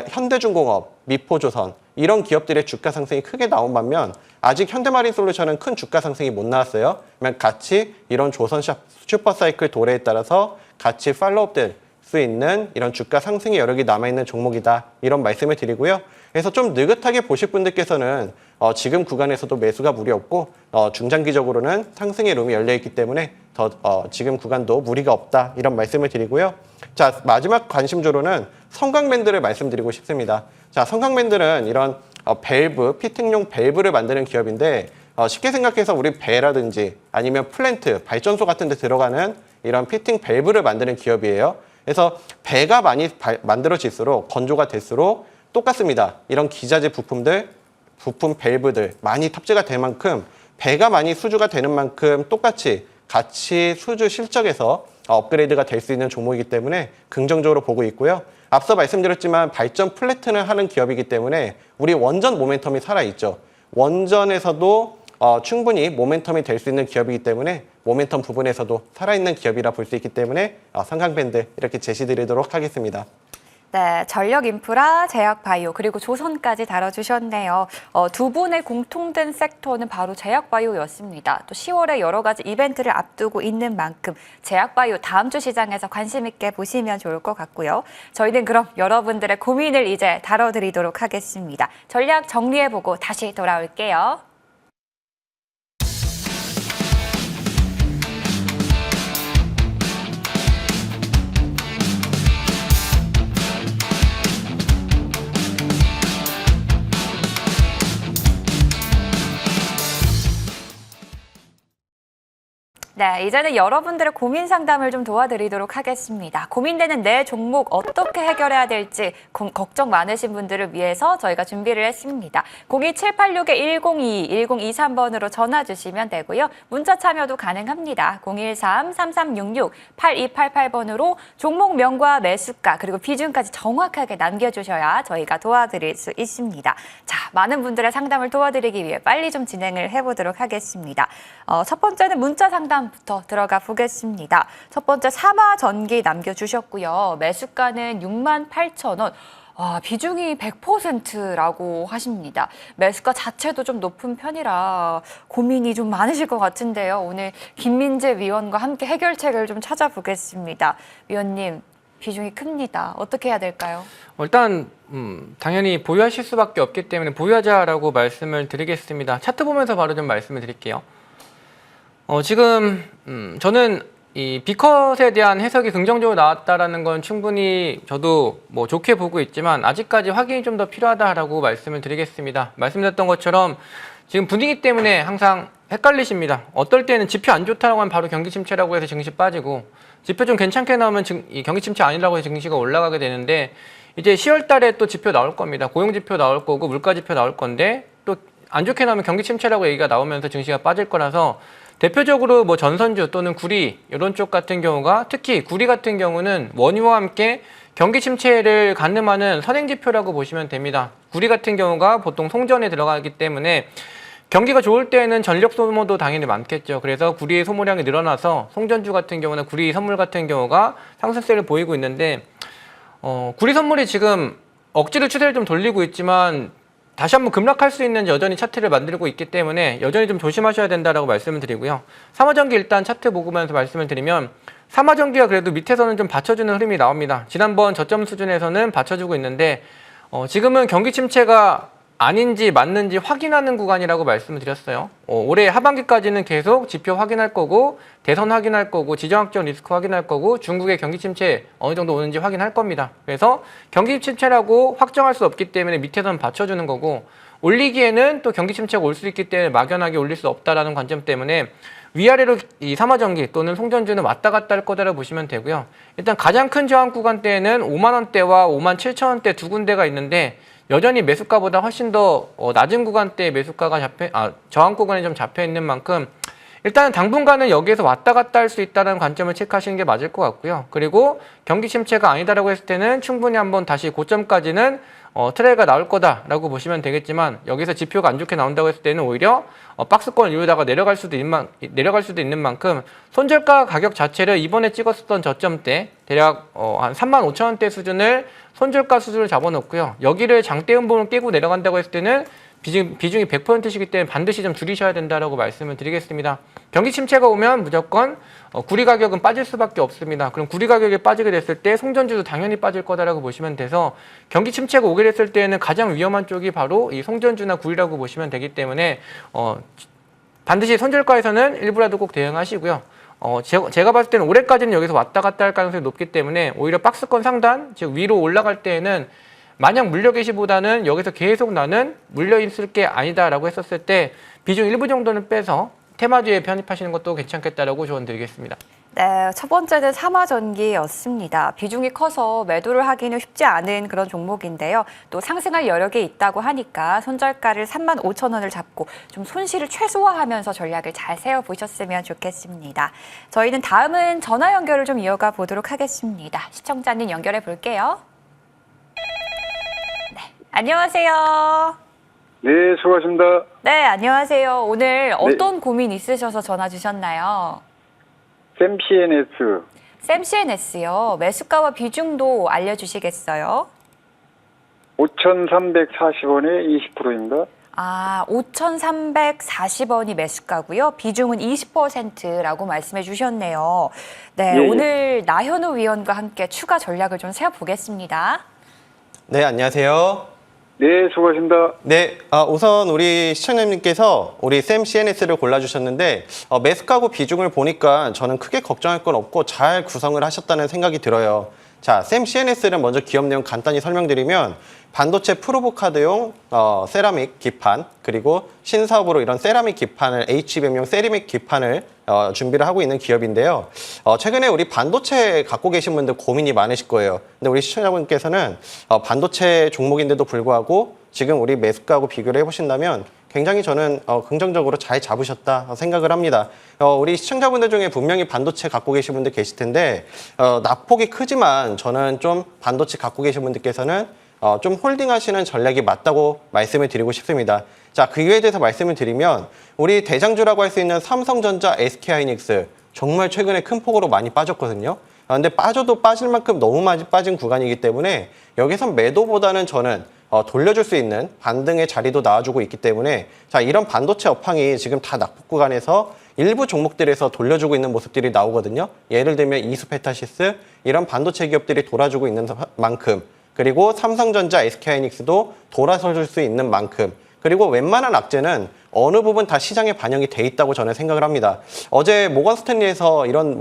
현대중공업, 미포조선 이런 기업들의 주가 상승이 크게 나온 반면 아직 현대마린 솔루션은 큰 주가 상승이 못 나왔어요. 그러면 같이 이런 조선 슈퍼사이클 도래에 따라서 같이 팔로업 될 수 있는 이런 주가 상승의 여력이 남아있는 종목이다 이런 말씀을 드리고요. 그래서 좀 느긋하게 보실 분들께서는 지금 구간에서도 매수가 무리 없고 중장기적으로는 상승의 룸이 열려있기 때문에 지금 구간도 무리가 없다 이런 말씀을 드리고요. 자, 마지막 관심주로는 성광밴드를 말씀드리고 싶습니다. 자, 성광밴드는 이런 밸브, 피팅용 밸브를 만드는 기업인데 쉽게 생각해서 우리 배라든지 아니면 플랜트, 발전소 같은 데 들어가는 이런 피팅 밸브를 만드는 기업이에요. 그래서 배가 많이 만들어질수록 건조가 될수록 똑같습니다. 이런 기자재 부품 밸브들 많이 탑재가 될 만큼 배가 많이 수주가 되는 만큼 똑같이 같이 수주 실적에서 업그레이드가 될 수 있는 종목이기 때문에 긍정적으로 보고 있고요. 앞서 말씀드렸지만 발전 플래트를 하는 기업이기 때문에 우리 원전 모멘텀이 살아있죠. 원전에서도 충분히 모멘텀이 될 수 있는 기업이기 때문에 모멘텀 부분에서도 살아있는 기업이라 볼 수 있기 때문에 성광밴드 이렇게 제시드리도록 하겠습니다. 네, 전력 인프라, 제약 바이오, 그리고 조선까지 다뤄주셨네요. 두 분의 공통된 섹터는 바로 제약 바이오였습니다. 또 10월에 여러 가지 이벤트를 앞두고 있는 만큼 제약 바이오 다음 주 시장에서 관심 있게 보시면 좋을 것 같고요. 저희는 그럼 여러분들의 고민을 이제 다뤄드리도록 하겠습니다. 전략 정리해보고 다시 돌아올게요. 네, 이제는 여러분들의 고민 상담을 좀 도와드리도록 하겠습니다. 고민되는 내 종목 어떻게 해결해야 될지 걱정 많으신 분들을 위해서 저희가 준비를 했습니다. 02786-1022, 1023번으로 전화 주시면 되고요. 문자 참여도 가능합니다. 013-3366-8288번으로 종목명과 매수가 그리고 비중까지 정확하게 남겨주셔야 저희가 도와드릴 수 있습니다. 자, 많은 분들의 상담을 도와드리기 위해 빨리 좀 진행을 해보도록 하겠습니다. 첫 번째는 문자 상담부터 들어가 보겠습니다. 첫 번째 삼화전기 남겨주셨고요. 매수가는 68,000원. 비중이 100%라고 하십니다. 매수가 자체도 좀 높은 편이라 고민이 좀 많으실 것 같은데요. 오늘 김민재 위원과 함께 해결책을 좀 찾아보겠습니다. 위원님, 비중이 큽니다. 어떻게 해야 될까요? 일단 당연히 보유하실 수밖에 없기 때문에 보유하자라고 말씀을 드리겠습니다. 차트 보면서 바로 좀 말씀을 드릴게요. 지금 저는 이 B컷에 대한 해석이 긍정적으로 나왔다라는 건 충분히 저도 뭐 좋게 보고 있지만 아직까지 확인이 좀 더 필요하다라고 말씀을 드리겠습니다. 말씀드렸던 것처럼 지금 분위기 때문에 항상 헷갈리십니다. 어떨 때는 지표 안 좋다고 하면 바로 경기 침체라고 해서 증시 빠지고 지표 좀 괜찮게 나오면 이 경기 침체 아니라고 해서 증시가 올라가게 되는데 이제 10월 달에 또 지표 나올 겁니다. 고용 지표 나올 거고 물가 지표 나올 건데 또 안 좋게 나오면 경기 침체라고 얘기가 나오면서 증시가 빠질 거라서 대표적으로 뭐 전선주 또는 구리 이런 쪽 같은 경우가 특히 구리 같은 경우는 원유와 함께 경기 침체를 가늠하는 선행지표라고 보시면 됩니다. 구리 같은 경우가 보통 송전에 들어가기 때문에 경기가 좋을 때는 전력 소모도 당연히 많겠죠. 그래서 구리의 소모량이 늘어나서 송전주 같은 경우는 구리 선물 같은 경우가 상승세를 보이고 있는데 구리 선물이 지금 억지로 추세를 좀 돌리고 있지만 다시 한번 급락할 수 있는 여전히 차트를 만들고 있기 때문에 여전히 좀 조심하셔야 된다라고 말씀을 드리고요. 삼화전기 일단 차트 보고면서 말씀을 드리면 삼화전기가 그래도 밑에서는 좀 받쳐주는 흐름이 나옵니다. 지난번 저점 수준에서는 받쳐주고 있는데 지금은 경기 침체가 아닌지 맞는지 확인하는 구간이라고 말씀을 드렸어요. 올해 하반기까지는 계속 지표 확인할 거고 대선 확인할 거고 지정학적 리스크 확인할 거고 중국의 경기 침체 어느 정도 오는지 확인할 겁니다. 그래서 경기 침체라고 확정할 수 없기 때문에 밑에서는 받쳐주는 거고 올리기에는 또 경기 침체가 올 수 있기 때문에 막연하게 올릴 수 없다라는 관점 때문에 위아래로 이 삼화전기 또는 송전주는 왔다 갔다 할 거다라고 보시면 되고요. 일단 가장 큰 저항 구간대에는 5만 원대와 5만 7천 원대 두 군데가 있는데 여전히 매수가보다 훨씬 더 낮은 구간대에 매수가가 저항 구간에 좀 잡혀 있는 만큼 일단은 당분간은 여기에서 왔다 갔다 할 수 있다는 관점을 체크하시는 게 맞을 것 같고요. 그리고 경기 침체가 아니다라고 했을 때는 충분히 한번 다시 고점까지는 트레이가 나올 거다라고 보시면 되겠지만 여기서 지표가 안 좋게 나온다고 했을 때는 오히려 박스권을 이루다가 내려갈 수도 있는 만큼 손절가 가격 자체를 이번에 찍었었던 저점대 대략 한 35,000원대 수준을 손절가 수준을 잡아놓고요. 여기를 장대 음봉을 깨고 내려간다고 했을 때는 비중이 100%시기 때문에 반드시 좀 줄이셔야 된다라고 말씀을 드리겠습니다. 경기 침체가 오면 무조건 구리 가격은 빠질 수밖에 없습니다. 그럼 구리 가격이 빠지게 됐을 때 송전주도 당연히 빠질 거다라고 보시면 돼서 경기 침체가 오게 됐을 때는 가장 위험한 쪽이 바로 이 송전주나 구리라고 보시면 되기 때문에 반드시 손절가에서는 일부라도 꼭 대응하시고요. 제가 봤을 때는 올해까지는 여기서 왔다 갔다 할 가능성이 높기 때문에 오히려 박스권 상단, 즉 위로 올라갈 때에는 마냥 물려 계시보다는 여기서 계속 나는 물려 있을 게 아니다라고 했었을 때 비중 일부 정도는 빼서 테마주에 편입하시는 것도 괜찮겠다라고 조언 드리겠습니다. 네, 첫 번째는 삼화전기였습니다. 비중이 커서 매도를 하기는 쉽지 않은 그런 종목인데요. 또 상승할 여력이 있다고 하니까 손절가를 35,000원을 잡고 좀 손실을 최소화하면서 전략을 잘 세워보셨으면 좋겠습니다. 저희는 다음은 전화 연결을 좀 이어가 보도록 하겠습니다. 시청자님 연결해 볼게요. 네, 안녕하세요. 네, 수고하십니다. 네, 안녕하세요. 오늘 어떤 고민 있으셔서 전화 주셨나요? 샘CNS 샘CNS요. 매수가와 비중도 알려주시겠어요? 5,340원에 20%입니다. 5,340원이 매수가고요. 비중은 20%라고 말씀해 주셨네요. 네, 예, 오늘 나현우 위원과 함께 추가 전략을 좀 세워보겠습니다. 네, 안녕하세요. 네, 수고하십니다. 네, 우선 우리 시청자님께서 우리 샘CNS를 골라주셨는데 매수가고 비중을 보니까 저는 크게 걱정할 건 없고 잘 구성을 하셨다는 생각이 들어요. 자, 샘 CNS는 먼저 기업 내용 간단히 설명드리면 반도체 프로브카드용 세라믹 기판, 그리고 신사업으로 이런 세라믹 기판을 HBM용 세라믹 기판을 준비를 하고 있는 기업인데요. 최근에 우리 반도체 갖고 계신 분들 고민이 많으실 거예요. 근데 우리 시청자분께서는 반도체 종목인데도 불구하고 지금 우리 매수가하고 비교를 해보신다면 굉장히 저는 긍정적으로 잘 잡으셨다 생각을 합니다. 우리 시청자분들 중에 분명히 반도체 갖고 계신 분들 계실 텐데 낙폭이 크지만 저는 좀 반도체 갖고 계신 분들께서는 좀 홀딩하시는 전략이 맞다고 말씀을 드리고 싶습니다. 자, 그 이유에 대해서 말씀을 드리면 우리 대장주라고 할 수 있는 삼성전자, SK하이닉스 정말 최근에 큰 폭으로 많이 빠졌거든요. 근데 빠져도 빠질 만큼 너무 많이 빠진 구간이기 때문에 여기서 매도보다는 저는 돌려줄 수 있는 반등의 자리도 나와주고 있기 때문에 자, 이런 반도체 업황이 지금 다 낙폭 구간에서 일부 종목들에서 돌려주고 있는 모습들이 나오거든요. 예를 들면 이수페타시스 이런 반도체 기업들이 돌아주고 있는 만큼, 그리고 삼성전자, SK하이닉스도 돌아서줄 수 있는 만큼, 그리고 웬만한 악재는 어느 부분 다 시장에 반영이 돼 있다고 저는 생각을 합니다. 어제 모건 스탠리에서 이런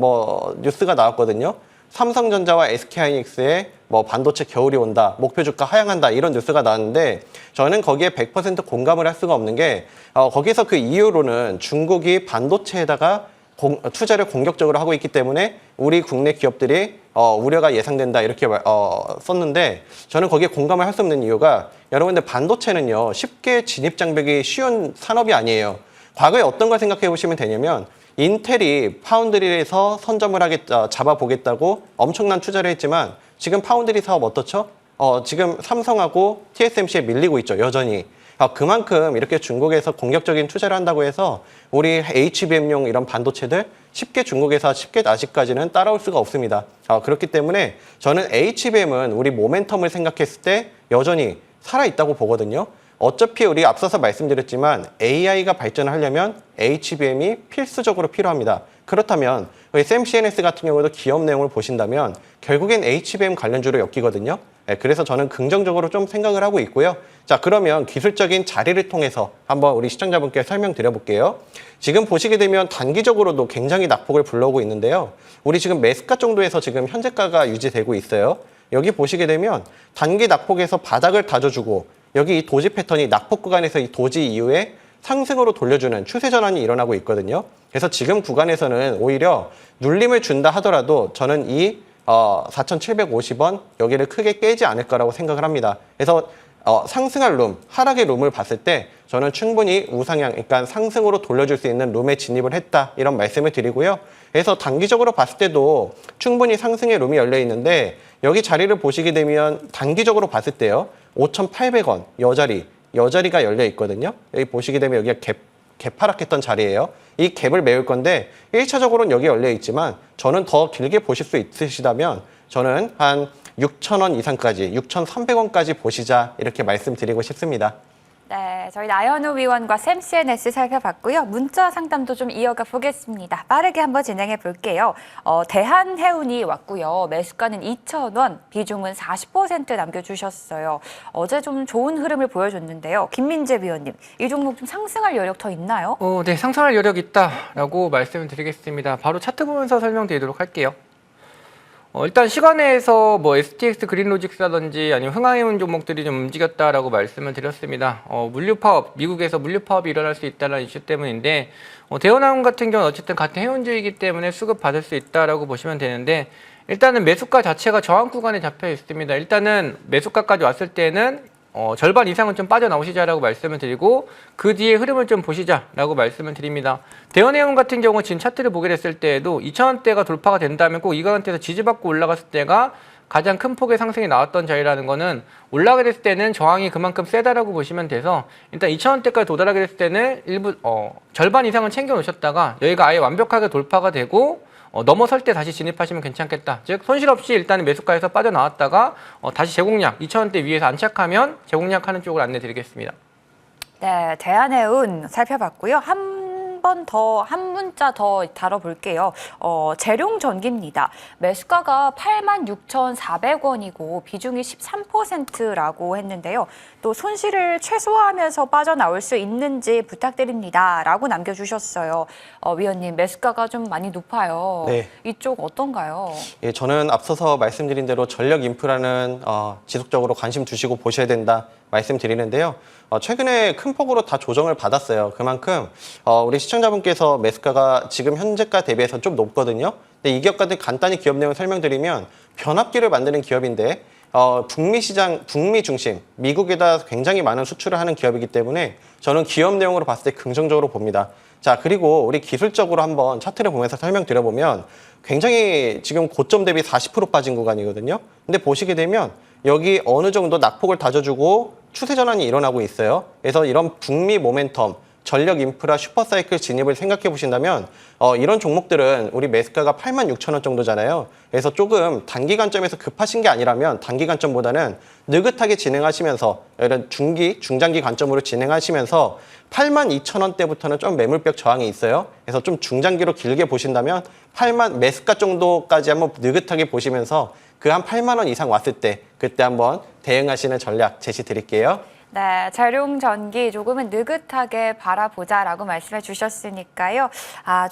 뉴스가 나왔거든요. 삼성전자와 SK하이닉스의 반도체 겨울이 온다, 목표 주가 하향한다 이런 뉴스가 나왔는데 저는 거기에 100% 공감을 할 수가 없는 게 거기서 그 이유로는 중국이 반도체에다가 투자를 공격적으로 하고 있기 때문에 우리 국내 기업들이 우려가 예상된다 이렇게 썼는데 저는 거기에 공감을 할 수 없는 이유가 여러분들 반도체는요 쉽게 진입 장벽이 쉬운 산업이 아니에요. 과거에 어떤 걸 생각해 보시면 되냐면 인텔이 파운드리에서 선점을 잡아보겠다고 엄청난 투자를 했지만 지금 파운드리 사업 어떻죠? 지금 삼성하고 TSMC에 밀리고 있죠, 여전히. 그만큼 이렇게 중국에서 공격적인 투자를 한다고 해서 우리 HBM용 이런 반도체들 쉽게 중국에서 쉽게 아직까지는 따라올 수가 없습니다. 그렇기 때문에 저는 HBM은 우리 모멘텀을 생각했을 때 여전히 살아있다고 보거든요. 어차피 우리 앞서서 말씀드렸지만 AI가 발전하려면 HBM이 필수적으로 필요합니다. 그렇다면 샘 CNS 같은 경우도 기업 내용을 보신다면 결국엔 HBM 관련주로 엮이거든요. 그래서 저는 긍정적으로 좀 생각을 하고 있고요. 자, 그러면 기술적인 자리를 통해서 한번 우리 시청자분께 설명드려 볼게요. 지금 보시게 되면 단기적으로도 굉장히 낙폭을 불러오고 있는데요. 우리 지금 매수가 정도에서 지금 현재가가 유지되고 있어요. 여기 보시게 되면 단기 낙폭에서 바닥을 다져주고 여기 이 도지 패턴이 낙폭 구간에서 이 도지 이후에 상승으로 돌려주는 추세 전환이 일어나고 있거든요. 그래서 지금 구간에서는 오히려 눌림을 준다 하더라도 저는 이 4,750원 여기를 크게 깨지 않을 거라고 생각을 합니다. 그래서 상승할 룸, 하락의 룸을 봤을 때 저는 충분히 우상향, 그러니까 상승으로 돌려줄 수 있는 룸에 진입을 했다 이런 말씀을 드리고요. 그래서 단기적으로 봤을 때도 충분히 상승의 룸이 열려 있는데 여기 자리를 보시게 되면 단기적으로 봤을 때요. 5,800원 여자리가 열려 있거든요. 여기 보시게 되면 여기가 개파락했던 자리예요. 이 갭을 메울 건데 1차적으로는 여기 열려 있지만 저는 더 길게 보실 수 있으시다면 저는 한 6,000원 이상까지 6,300원까지 보시자 이렇게 말씀드리고 싶습니다. 네, 저희 나연우 위원과 샘 CNS 살펴봤고요. 문자 상담도 좀 이어가 보겠습니다. 빠르게 한번 진행해 볼게요. 대한해운이 왔고요. 매수가는 2,000원, 비중은 40% 남겨주셨어요. 어제 좀 좋은 흐름을 보여줬는데요. 김민재 위원님, 이 종목 좀 상승할 여력 더 있나요? 네, 상승할 여력 있다라고 말씀을 드리겠습니다. 바로 차트 보면서 설명드리도록 할게요. 일단 시간에서 STX 그린로직스라든지 아니면 흥하해운 종목들이 좀 움직였다라고 말씀을 드렸습니다. 물류 파업, 미국에서 물류 파업이 일어날 수 있다는 이슈 때문인데 대원항공 같은 경우는 어쨌든 같은 해운주이기 때문에 수급 받을 수 있다라고 보시면 되는데 일단은 매수가 자체가 저항 구간에 잡혀 있습니다. 일단은 매수가까지 왔을 때는 절반 이상은 좀 빠져나오시자라고 말씀을 드리고 그 뒤에 흐름을 좀 보시자라고 말씀을 드립니다. 대원해운 같은 경우 지금 차트를 보게 됐을 때에도 2,000원대가 돌파가 된다면 꼭 이 가운데서 지지받고 올라갔을 때가 가장 큰 폭의 상승이 나왔던 자리라는 거는 올라가게 됐을 때는 저항이 그만큼 세다라고 보시면 돼서 일단 2,000원대까지 도달하게 됐을 때는 일부 절반 이상은 챙겨 놓으셨다가 여기가 아예 완벽하게 돌파가 되고 넘어설 때 다시 진입하시면 괜찮겠다. 즉 손실 없이 일단 매수가에서 빠져나왔다가 다시 재공략 2,000원대 위에서 안착하면 재공략하는 쪽을 안내 드리겠습니다. 네, 대한해운 살펴봤고요. 한 한 문자 더 다뤄볼게요. 재룡전기입니다. 매수가가 86,400원이고 비중이 13%라고 했는데요. 또 손실을 최소화하면서 빠져나올 수 있는지 부탁드립니다. 라고 남겨주셨어요. 위원님, 매수가가 좀 많이 높아요. 네. 이쪽 어떤가요? 예, 저는 앞서서 말씀드린 대로 전력 인프라는 지속적으로 관심 두시고 보셔야 된다 말씀드리는데요. 최근에 큰 폭으로 다 조정을 받았어요. 그만큼 우리 시청자분께서 매수가가 지금 현재가 대비해서 좀 높거든요. 근데 이 기업 같은 간단히 기업 내용 설명드리면 변압기를 만드는 기업인데 북미 시장, 북미 중심, 미국에다 굉장히 많은 수출을 하는 기업이기 때문에 저는 기업 내용으로 봤을 때 긍정적으로 봅니다. 자, 그리고 우리 기술적으로 한번 차트를 보면서 설명드려보면 굉장히 지금 고점 대비 40% 빠진 구간이거든요. 근데 보시게 되면 여기 어느 정도 낙폭을 다져주고 추세 전환이 일어나고 있어요. 그래서 이런 북미 모멘텀, 전력 인프라 슈퍼사이클 진입을 생각해 보신다면 이런 종목들은 우리 매수가가 86,000원 정도잖아요. 그래서 조금 단기 관점에서 급하신 게 아니라면 단기 관점보다는 느긋하게 진행하시면서 이런 중기, 중장기 관점으로 진행하시면서 82,000원대부터는 좀 매물벽 저항이 있어요. 그래서 좀 중장기로 길게 보신다면 매수가 정도까지 한번 느긋하게 보시면서 그 한 8만 원 이상 왔을 때 그때 한번 대응하시는 전략 제시 드릴게요. 네, 재룡전기 조금은 느긋하게 바라보자라고 말씀해 주셨으니까요.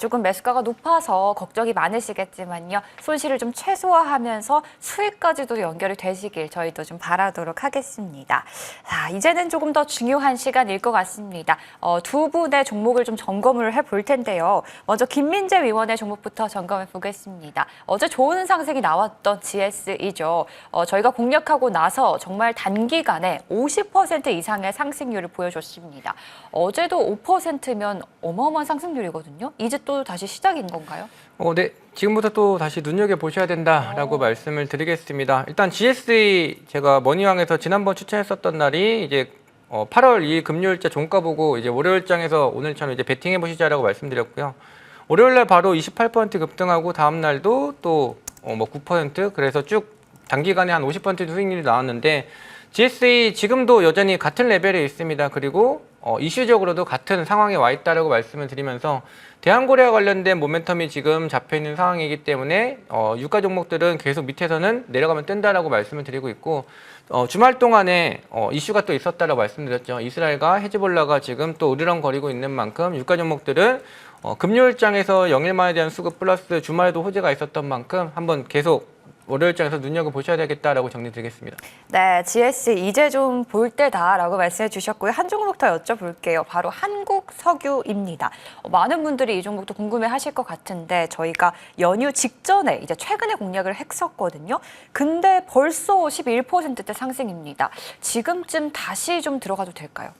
조금 매수가가 높아서 걱정이 많으시겠지만요. 손실을 좀 최소화하면서 수익까지도 연결이 되시길 저희도 좀 바라도록 하겠습니다. 자, 이제는 조금 더 중요한 시간일 것 같습니다. 두 분의 종목을 좀 점검을 해볼 텐데요. 먼저 김민재 위원의 종목부터 점검해 보겠습니다. 어제 좋은 상승이 나왔던 GS이죠. 저희가 공략하고 나서 정말 단기간에 50% 이상의 상승률을 보여줬습니다. 어제도 5%면 어마어마한 상승률이거든요. 이제 또 다시 시작인 건가요? 네. 지금부터 또 다시 눈여겨보셔야 된다라고 말씀을 드리겠습니다. 일단 GSE 제가 머니왕에서 지난번 추천했었던 날이 이제 8월 2일 금요일자 종가 보고 이제 월요일장에서 오늘처럼 이제 베팅해 보시자라고 말씀드렸고요. 월요일날 바로 28% 급등하고 다음 날도 또 9% 그래서 쭉 단기간에 한 50% 수익률이 나왔는데 GSE 지금도 여전히 같은 레벨에 있습니다. 그리고 이슈적으로도 같은 상황에 와 있다라고 말씀을 드리면서 대한고리와 관련된 모멘텀이 지금 잡혀 있는 상황이기 때문에 유가 종목들은 계속 밑에서는 내려가면 뜬다라고 말씀을 드리고 있고 주말 동안에 이슈가 또 있었다라고 말씀드렸죠. 이스라엘과 헤즈볼라가 지금 또 으르렁거리고 있는 만큼 유가 종목들은 금요일장에서 영일만에 대한 수급 플러스 주말에도 호재가 있었던 만큼 한번 계속 월요일장에서 눈여겨보셔야 되겠다라고 정리드리겠습니다. 네, GS 이제 좀 볼 때다라고 말씀해 주셨고요. 한 종목 더 여쭤볼게요. 바로 한국석유입니다. 많은 분들이 이 종목도 궁금해하실 것 같은데 저희가 연휴 직전에 이제 최근에 공략을 했었거든요. 근데 벌써 11%대 상승입니다. 지금쯤 다시 좀 들어가도 될까요?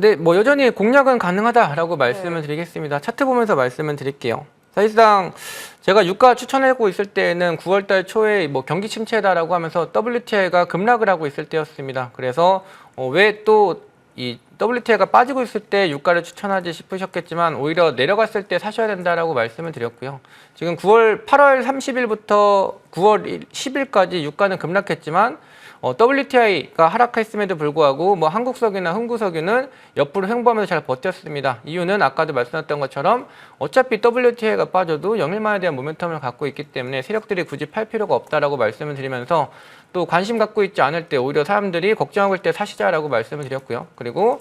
네, 여전히 공략은 가능하다라고 말씀을 드리겠습니다. 차트 보면서 말씀을 드릴게요. 사실상 제가 유가 추천하고 있을 때는 9월달 초에 경기 침체다라고 하면서 WTI가 급락을 하고 있을 때였습니다. 그래서 왜 또 이 WTI가 빠지고 있을 때 유가를 추천하지 싶으셨겠지만 오히려 내려갔을 때 사셔야 된다라고 말씀을 드렸고요. 지금 8월 30일부터 9월 10일까지 유가는 급락했지만 WTI가 하락했음에도 불구하고 한국석유나 흥구석유는 옆으로 횡보하면서 잘 버텼습니다. 이유는 아까도 말씀드렸던 것처럼 어차피 WTI가 빠져도 영일만에 대한 모멘텀을 갖고 있기 때문에 세력들이 굳이 팔 필요가 없다라고 말씀을 드리면서 또 관심 갖고 있지 않을 때 오히려 사람들이 걱정하고 있을 때 사시자라고 말씀을 드렸고요. 그리고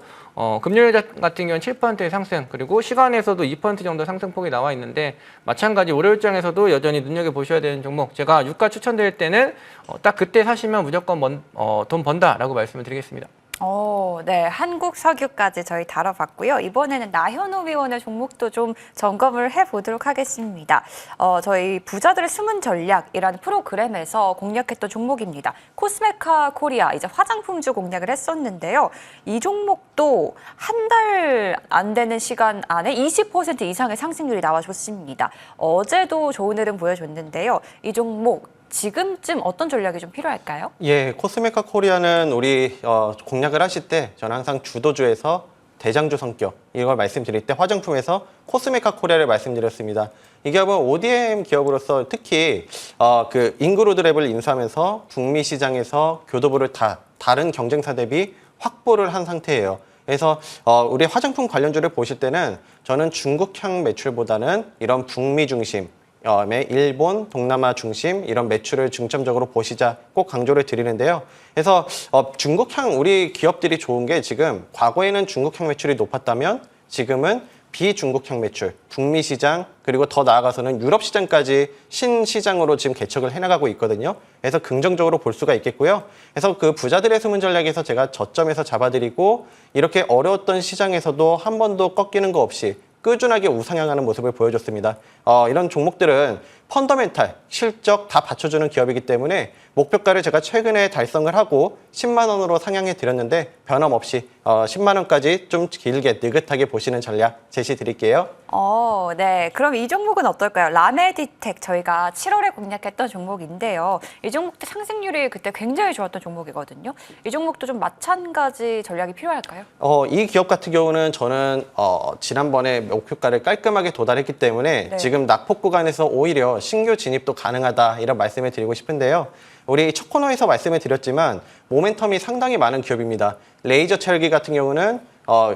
금요일 같은 경우는 7%의 상승, 그리고 시간에서도 2% 정도 상승폭이 나와 있는데 마찬가지 월요일장에서도 여전히 눈여겨보셔야 되는 종목, 제가 유가 추천드릴 때는 딱 그때 사시면 무조건 돈 번다라고 말씀을 드리겠습니다. 네, 한국석유까지 저희 다뤄봤고요. 이번에는 나현우 위원의 종목도 좀 점검을 해보도록 하겠습니다. 저희 부자들의 숨은 전략이라는 프로그램에서 공략했던 종목입니다. 코스메카 코리아, 이제 화장품주 공략을 했었는데요. 이 종목도 한 달 안 되는 시간 안에 20% 이상의 상승률이 나와줬습니다. 어제도 좋은 흐름 보여줬는데요. 이 종목 지금쯤 어떤 전략이 좀 필요할까요? 예, 코스메카 코리아는 우리 공략을 하실 때 저는 항상 주도주에서 대장주 성격 이걸 말씀드릴 때 화장품에서 코스메카 코리아를 말씀드렸습니다. 이 기업은 ODM 기업으로서 특히 그 인그로드랩을 인수하면서 북미 시장에서 교도부를 다른 경쟁사 대비 확보를 한 상태예요. 그래서 우리 화장품 관련주를 보실 때는 저는 중국향 매출보다는 이런 북미 중심, 일본, 동남아 중심 이런 매출을 중점적으로 보시자 꼭 강조를 드리는데요. 그래서 중국향 우리 기업들이 좋은 게 지금 과거에는 중국향 매출이 높았다면 지금은 비중국향 매출, 북미 시장 그리고 더 나아가서는 유럽 시장까지 신시장으로 지금 개척을 해나가고 있거든요. 그래서 긍정적으로 볼 수가 있겠고요. 그래서 그 부자들의 숨은 전략에서 제가 저점에서 잡아드리고 이렇게 어려웠던 시장에서도 한 번도 꺾이는 거 없이 꾸준하게 우상향하는 모습을 보여줬습니다. 이런 종목들은 펀더멘탈, 실적 다 받쳐주는 기업이기 때문에 목표가를 제가 최근에 달성을 하고 10만 원으로 상향해 드렸는데 변함없이 10만 원까지 좀 길게 느긋하게 보시는 전략 제시 드릴게요. 네. 그럼 이 종목은 어떨까요? 라메디텍 저희가 7월에 공략했던 종목인데요. 이 종목도 상승률이 그때 굉장히 좋았던 종목이거든요. 이 종목도 좀 마찬가지 전략이 필요할까요? 이 기업 같은 경우는 저는 지난번에 목표가를 깔끔하게 도달했기 때문에 네. 지금 낙폭 구간에서 오히려 신규 진입도 가능하다 이런 말씀을 드리고 싶은데요. 우리 첫 코너에서 말씀을 드렸지만 모멘텀이 상당히 많은 기업입니다. 레이저 체열기 같은 경우는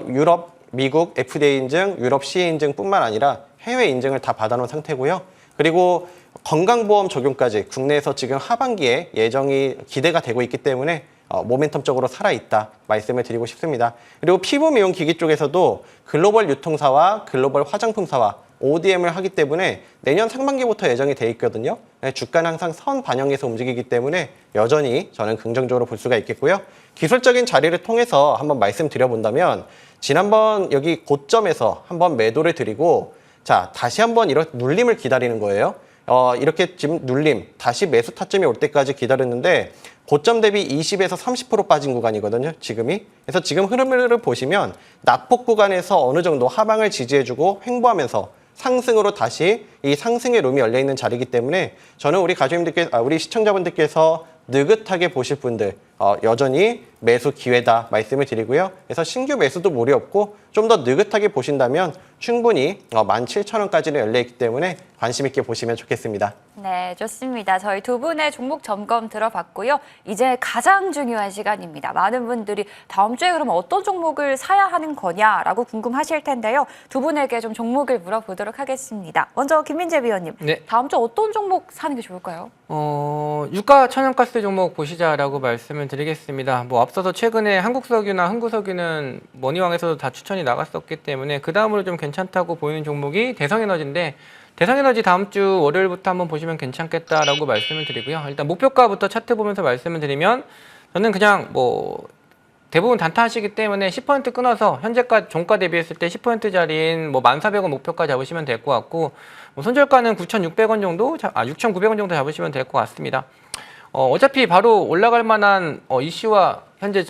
유럽, 미국 FDA 인증, 유럽 CE 인증뿐만 아니라 해외 인증을 다 받아놓은 상태고요. 그리고 건강보험 적용까지 국내에서 지금 하반기에 예정이 기대가 되고 있기 때문에 모멘텀적으로 살아있다 말씀을 드리고 싶습니다. 그리고 피부 미용 기기 쪽에서도 글로벌 유통사와 글로벌 화장품사와 ODM을 하기 때문에 내년 상반기부터 예정이 돼 있거든요. 주가는 항상 선 반영해서 움직이기 때문에 여전히 저는 긍정적으로 볼 수가 있겠고요. 기술적인 자리를 통해서 한번 말씀드려본다면 지난번 여기 고점에서 한번 매도를 드리고 자 다시 한번 이런 눌림을 기다리는 거예요. 이렇게 지금 눌림, 다시 매수 타점이 올 때까지 기다렸는데 고점 대비 20에서 30% 빠진 구간이거든요, 지금이. 그래서 지금 흐름을 보시면 낙폭 구간에서 어느 정도 하방을 지지해주고 횡보하면서 상승으로 다시 이 상승의 룸이 열려있는 자리이기 때문에 저는 우리 우리 시청자분들께서 느긋하게 보실 분들 여전히 매수 기회다 말씀을 드리고요. 그래서 신규 매수도 무리 없고 좀 더 느긋하게 보신다면 충분히 17,000원까지는 열려있기 때문에 관심 있게 보시면 좋겠습니다. 네, 좋습니다. 저희 두 분의 종목 점검 들어봤고요. 이제 가장 중요한 시간입니다. 많은 분들이 다음 주에 그럼 어떤 종목을 사야 하는 거냐라고 궁금하실 텐데요. 두 분에게 좀 종목을 물어보도록 하겠습니다. 먼저 김민재 위원님, 네. 다음 주 어떤 종목 사는 게 좋을까요? 유가 천연가스 종목 보시자라고 말씀을 드리겠습니다. 뭐 앞서서 최근에 한국석유나 흥구석유는 머니왕에서도 다 추천이 나갔었기 때문에 그 다음으로 좀 괜찮다고 보이는 종목이 대성에너지인데 대성에너지 다음 주 월요일부터 한번 보시면 괜찮겠다라고 말씀을 드리고요. 일단 목표가부터 차트 보면서 말씀을 드리면 저는 그냥 뭐 대부분 단타하시기 때문에 10% 끊어서 현재가 종가 대비했을 때 10%짜리인 뭐 1,400원 목표가 잡으시면 될 것 같고 뭐 손절가는 9,600원 정도, 6,900원 정도 잡으시면 될 것 같습니다. 어차피 바로 올라갈 만한 이슈와 현재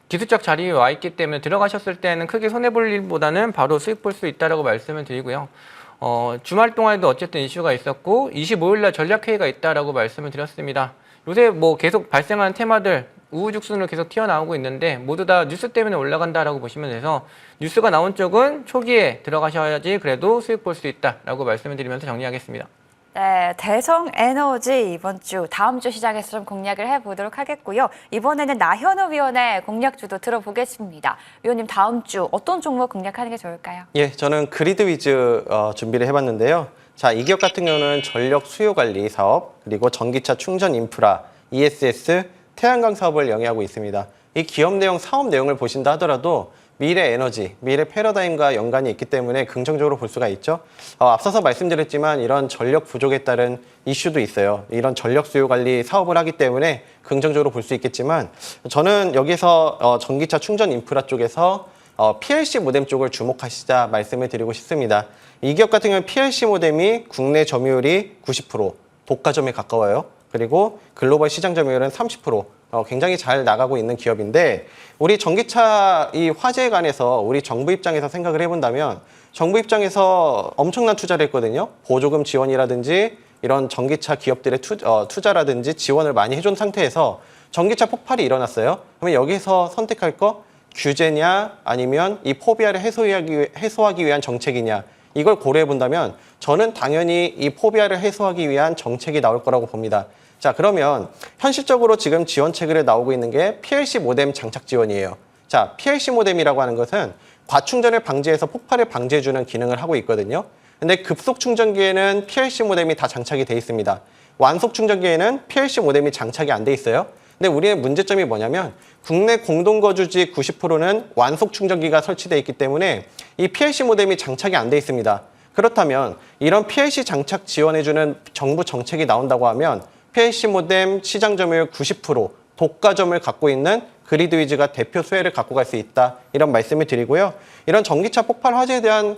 기술적 자리에 와 있기 때문에 들어가셨을 때는 크게 손해볼 일보다는 바로 수익 볼 수 있다라고 말씀을 드리고요. 주말 동안에도 어쨌든 이슈가 있었고 25일날 전략회의가 있다라고 말씀을 드렸습니다. 요새 뭐 계속 발생하는 테마들 우후죽순으로 계속 튀어나오고 있는데 모두 다 뉴스 때문에 올라간다라고 보시면 돼서 뉴스가 나온 쪽은 초기에 들어가셔야지 그래도 수익 볼 수 있다라고 말씀을 드리면서 정리하겠습니다. 네, 대성에너지 이번 주 다음 주 시장에서 좀 공략을 해보도록 하겠고요. 이번에는 나현우 위원의 공략주도 들어보겠습니다. 위원님 다음 주 어떤 종목 공략하는 게 좋을까요? 예, 저는 그리드 위즈 준비를 해봤는데요. 자, 이 기업 같은 경우는 전력 수요 관리 사업, 그리고 전기차 충전 인프라, ESS, 태양광 사업을 영위하고 있습니다. 이 기업 내용, 사업 내용을 보신다 하더라도 미래 에너지, 미래 패러다임과 연관이 있기 때문에 긍정적으로 볼 수가 있죠. 앞서서 말씀드렸지만 이런 전력 부족에 따른 이슈도 있어요. 이런 전력 수요 관리 사업을 하기 때문에 긍정적으로 볼 수 있겠지만 저는 여기서 전기차 충전 인프라 쪽에서 PLC 모뎀 쪽을 주목하시자 말씀을 드리고 싶습니다. 이 기업 같은 경우는 PLC 모뎀이 국내 점유율이 90%, 독과점에 가까워요. 그리고 글로벌 시장 점유율은 30%, 굉장히 잘 나가고 있는 기업인데 우리 전기차 이 화재에 관해서 우리 정부 입장에서 생각을 해본다면 정부 입장에서 엄청난 투자를 했거든요. 보조금 지원이라든지 이런 전기차 기업들의 투자라든지 지원을 많이 해준 상태에서 전기차 폭발이 일어났어요. 그러면 여기서 선택할 거 규제냐 아니면 이 포비아를 해소하기 위한 정책이냐 이걸 고려해 본다면 저는 당연히 이 포비아를 해소하기 위한 정책이 나올 거라고 봅니다. 자, 그러면 현실적으로 지금 지원책으로 나오고 있는 게 PLC 모뎀 장착 지원이에요. 자, PLC 모뎀이라고 하는 것은 과충전을 방지해서 폭발을 방지해주는 기능을 하고 있거든요. 근데 급속 충전기에는 PLC 모뎀이 다 장착이 돼 있습니다. 완속 충전기에는 PLC 모뎀이 장착이 안 돼 있어요. 근데 우리의 문제점이 뭐냐면 국내 공동거주지 90%는 완속 충전기가 설치되어 있기 때문에 이 PLC 모뎀이 장착이 안 돼 있습니다. 그렇다면 이런 PLC 장착 지원해주는 정부 정책이 나온다고 하면 PLC 모뎀 시장 점유율 90%, 독과점을 갖고 있는 그리드위즈가 대표 수혜를 갖고 갈 수 있다. 이런 말씀을 드리고요. 이런 전기차 폭발 화재에 대한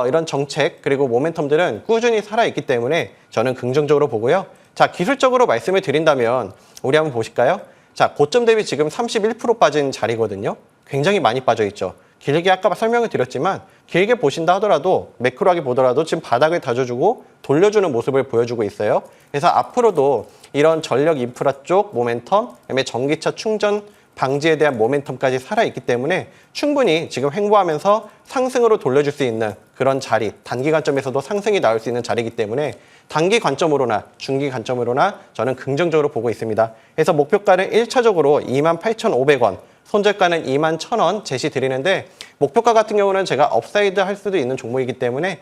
이런 정책 그리고 모멘텀들은 꾸준히 살아있기 때문에 저는 긍정적으로 보고요. 자, 기술적으로 말씀을 드린다면 우리 한번 보실까요? 자, 고점 대비 지금 31% 빠진 자리거든요. 굉장히 많이 빠져 있죠. 길게 아까 설명을 드렸지만 길게 보신다 하더라도 매크로하게 보더라도 지금 바닥을 다져주고 돌려주는 모습을 보여주고 있어요. 그래서 앞으로도 이런 전력 인프라 쪽 모멘텀, 그다음에 전기차 충전 방지에 대한 모멘텀까지 살아있기 때문에 충분히 지금 횡보하면서 상승으로 돌려줄 수 있는 그런 자리, 단기 관점에서도 상승이 나올 수 있는 자리이기 때문에 단기 관점으로나 중기 관점으로나 저는 긍정적으로 보고 있습니다. 그래서 목표가는 1차적으로 28,500원, 손절가는 21,000원 제시 드리는데 목표가 같은 경우는 제가 업사이드 할 수도 있는 종목이기 때문에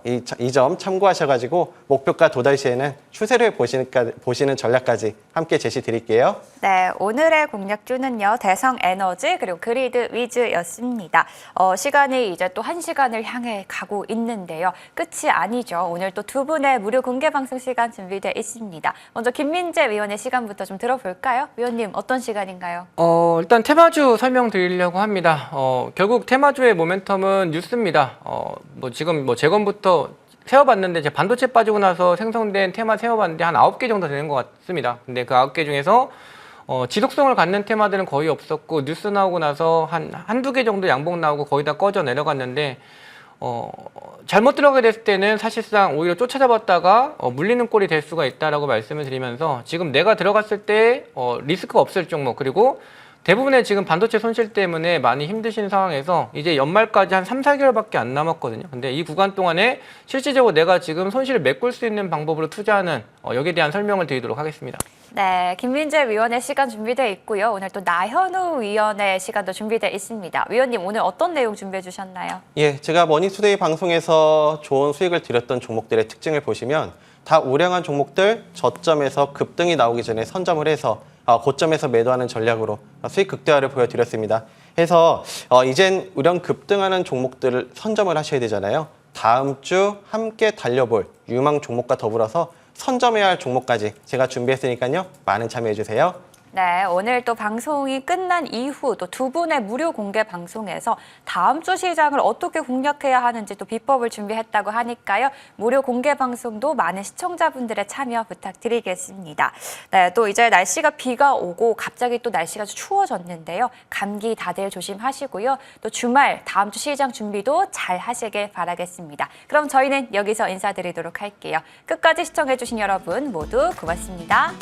이 점 참고하셔가지고 목표가 도달 시에는 추세를 보시는 전략까지 함께 제시 드릴게요. 네, 오늘의 공략주는요. 대성에너지 그리고 그리드위즈였습니다. 시간이 이제 또 1시간을 향해 가고 있는데요. 끝이 아니죠. 오늘 또 두 분의 무료 공개 방송 시간 준비되어 있습니다. 먼저 김민재 위원의 시간부터 좀 들어볼까요? 위원님 어떤 시간인가요? 일단 테마주 설명드리려고 합니다. 결국 테마주의 모멘텀은 뉴스입니다. 지금 재건부터 세워봤는데 제 반도체 빠지고 나서 생성된 테마 세워봤는데 한 9개 정도 되는 것 같습니다. 근데 그 9개 중에서 지속성을 갖는 테마들은 거의 없었고 뉴스 나오고 나서 한두 개 정도 양봉 나오고 거의 다 꺼져 내려갔는데 잘못 들어가게 됐을 때는 사실상 오히려 쫓아잡았다가 물리는 꼴이 될 수가 있다라고 말씀을 드리면서 지금 내가 들어갔을 때 리스크가 없을 종목 그리고 대부분의 지금 반도체 손실 때문에 많이 힘드신 상황에서 이제 연말까지 한 3, 4개월밖에 안 남았거든요. 근데 이 구간 동안에 실질적으로 내가 지금 손실을 메꿀 수 있는 방법으로 투자하는 여기에 대한 설명을 드리도록 하겠습니다. 네, 김민재 위원의 시간 준비되어 있고요. 오늘 또 나현우 위원의 시간도 준비되어 있습니다. 위원님 오늘 어떤 내용 준비해 주셨나요? 예, 제가 머니투데이 방송에서 좋은 수익을 드렸던 종목들의 특징을 보시면 다 우량한 종목들 저점에서 급등이 나오기 전에 선점을 해서 고점에서 매도하는 전략으로 수익 극대화를 보여드렸습니다. 해서 이젠 우량 급등하는 종목들을 선점을 하셔야 되잖아요. 다음 주 함께 달려볼 유망 종목과 더불어서 선점해야 할 종목까지 제가 준비했으니까요. 많은 참여해 주세요. 네, 오늘 또 방송이 끝난 이후 또 두 분의 무료 공개 방송에서 다음 주 시장을 어떻게 공략해야 하는지 또 비법을 준비했다고 하니까요. 무료 공개 방송도 많은 시청자분들의 참여 부탁드리겠습니다. 네, 또 이제 날씨가 비가 오고 갑자기 또 날씨가 추워졌는데요. 감기 다들 조심하시고요. 또 주말 다음 주 시장 준비도 잘 하시길 바라겠습니다. 그럼 저희는 여기서 인사드리도록 할게요. 끝까지 시청해주신 여러분 모두 고맙습니다.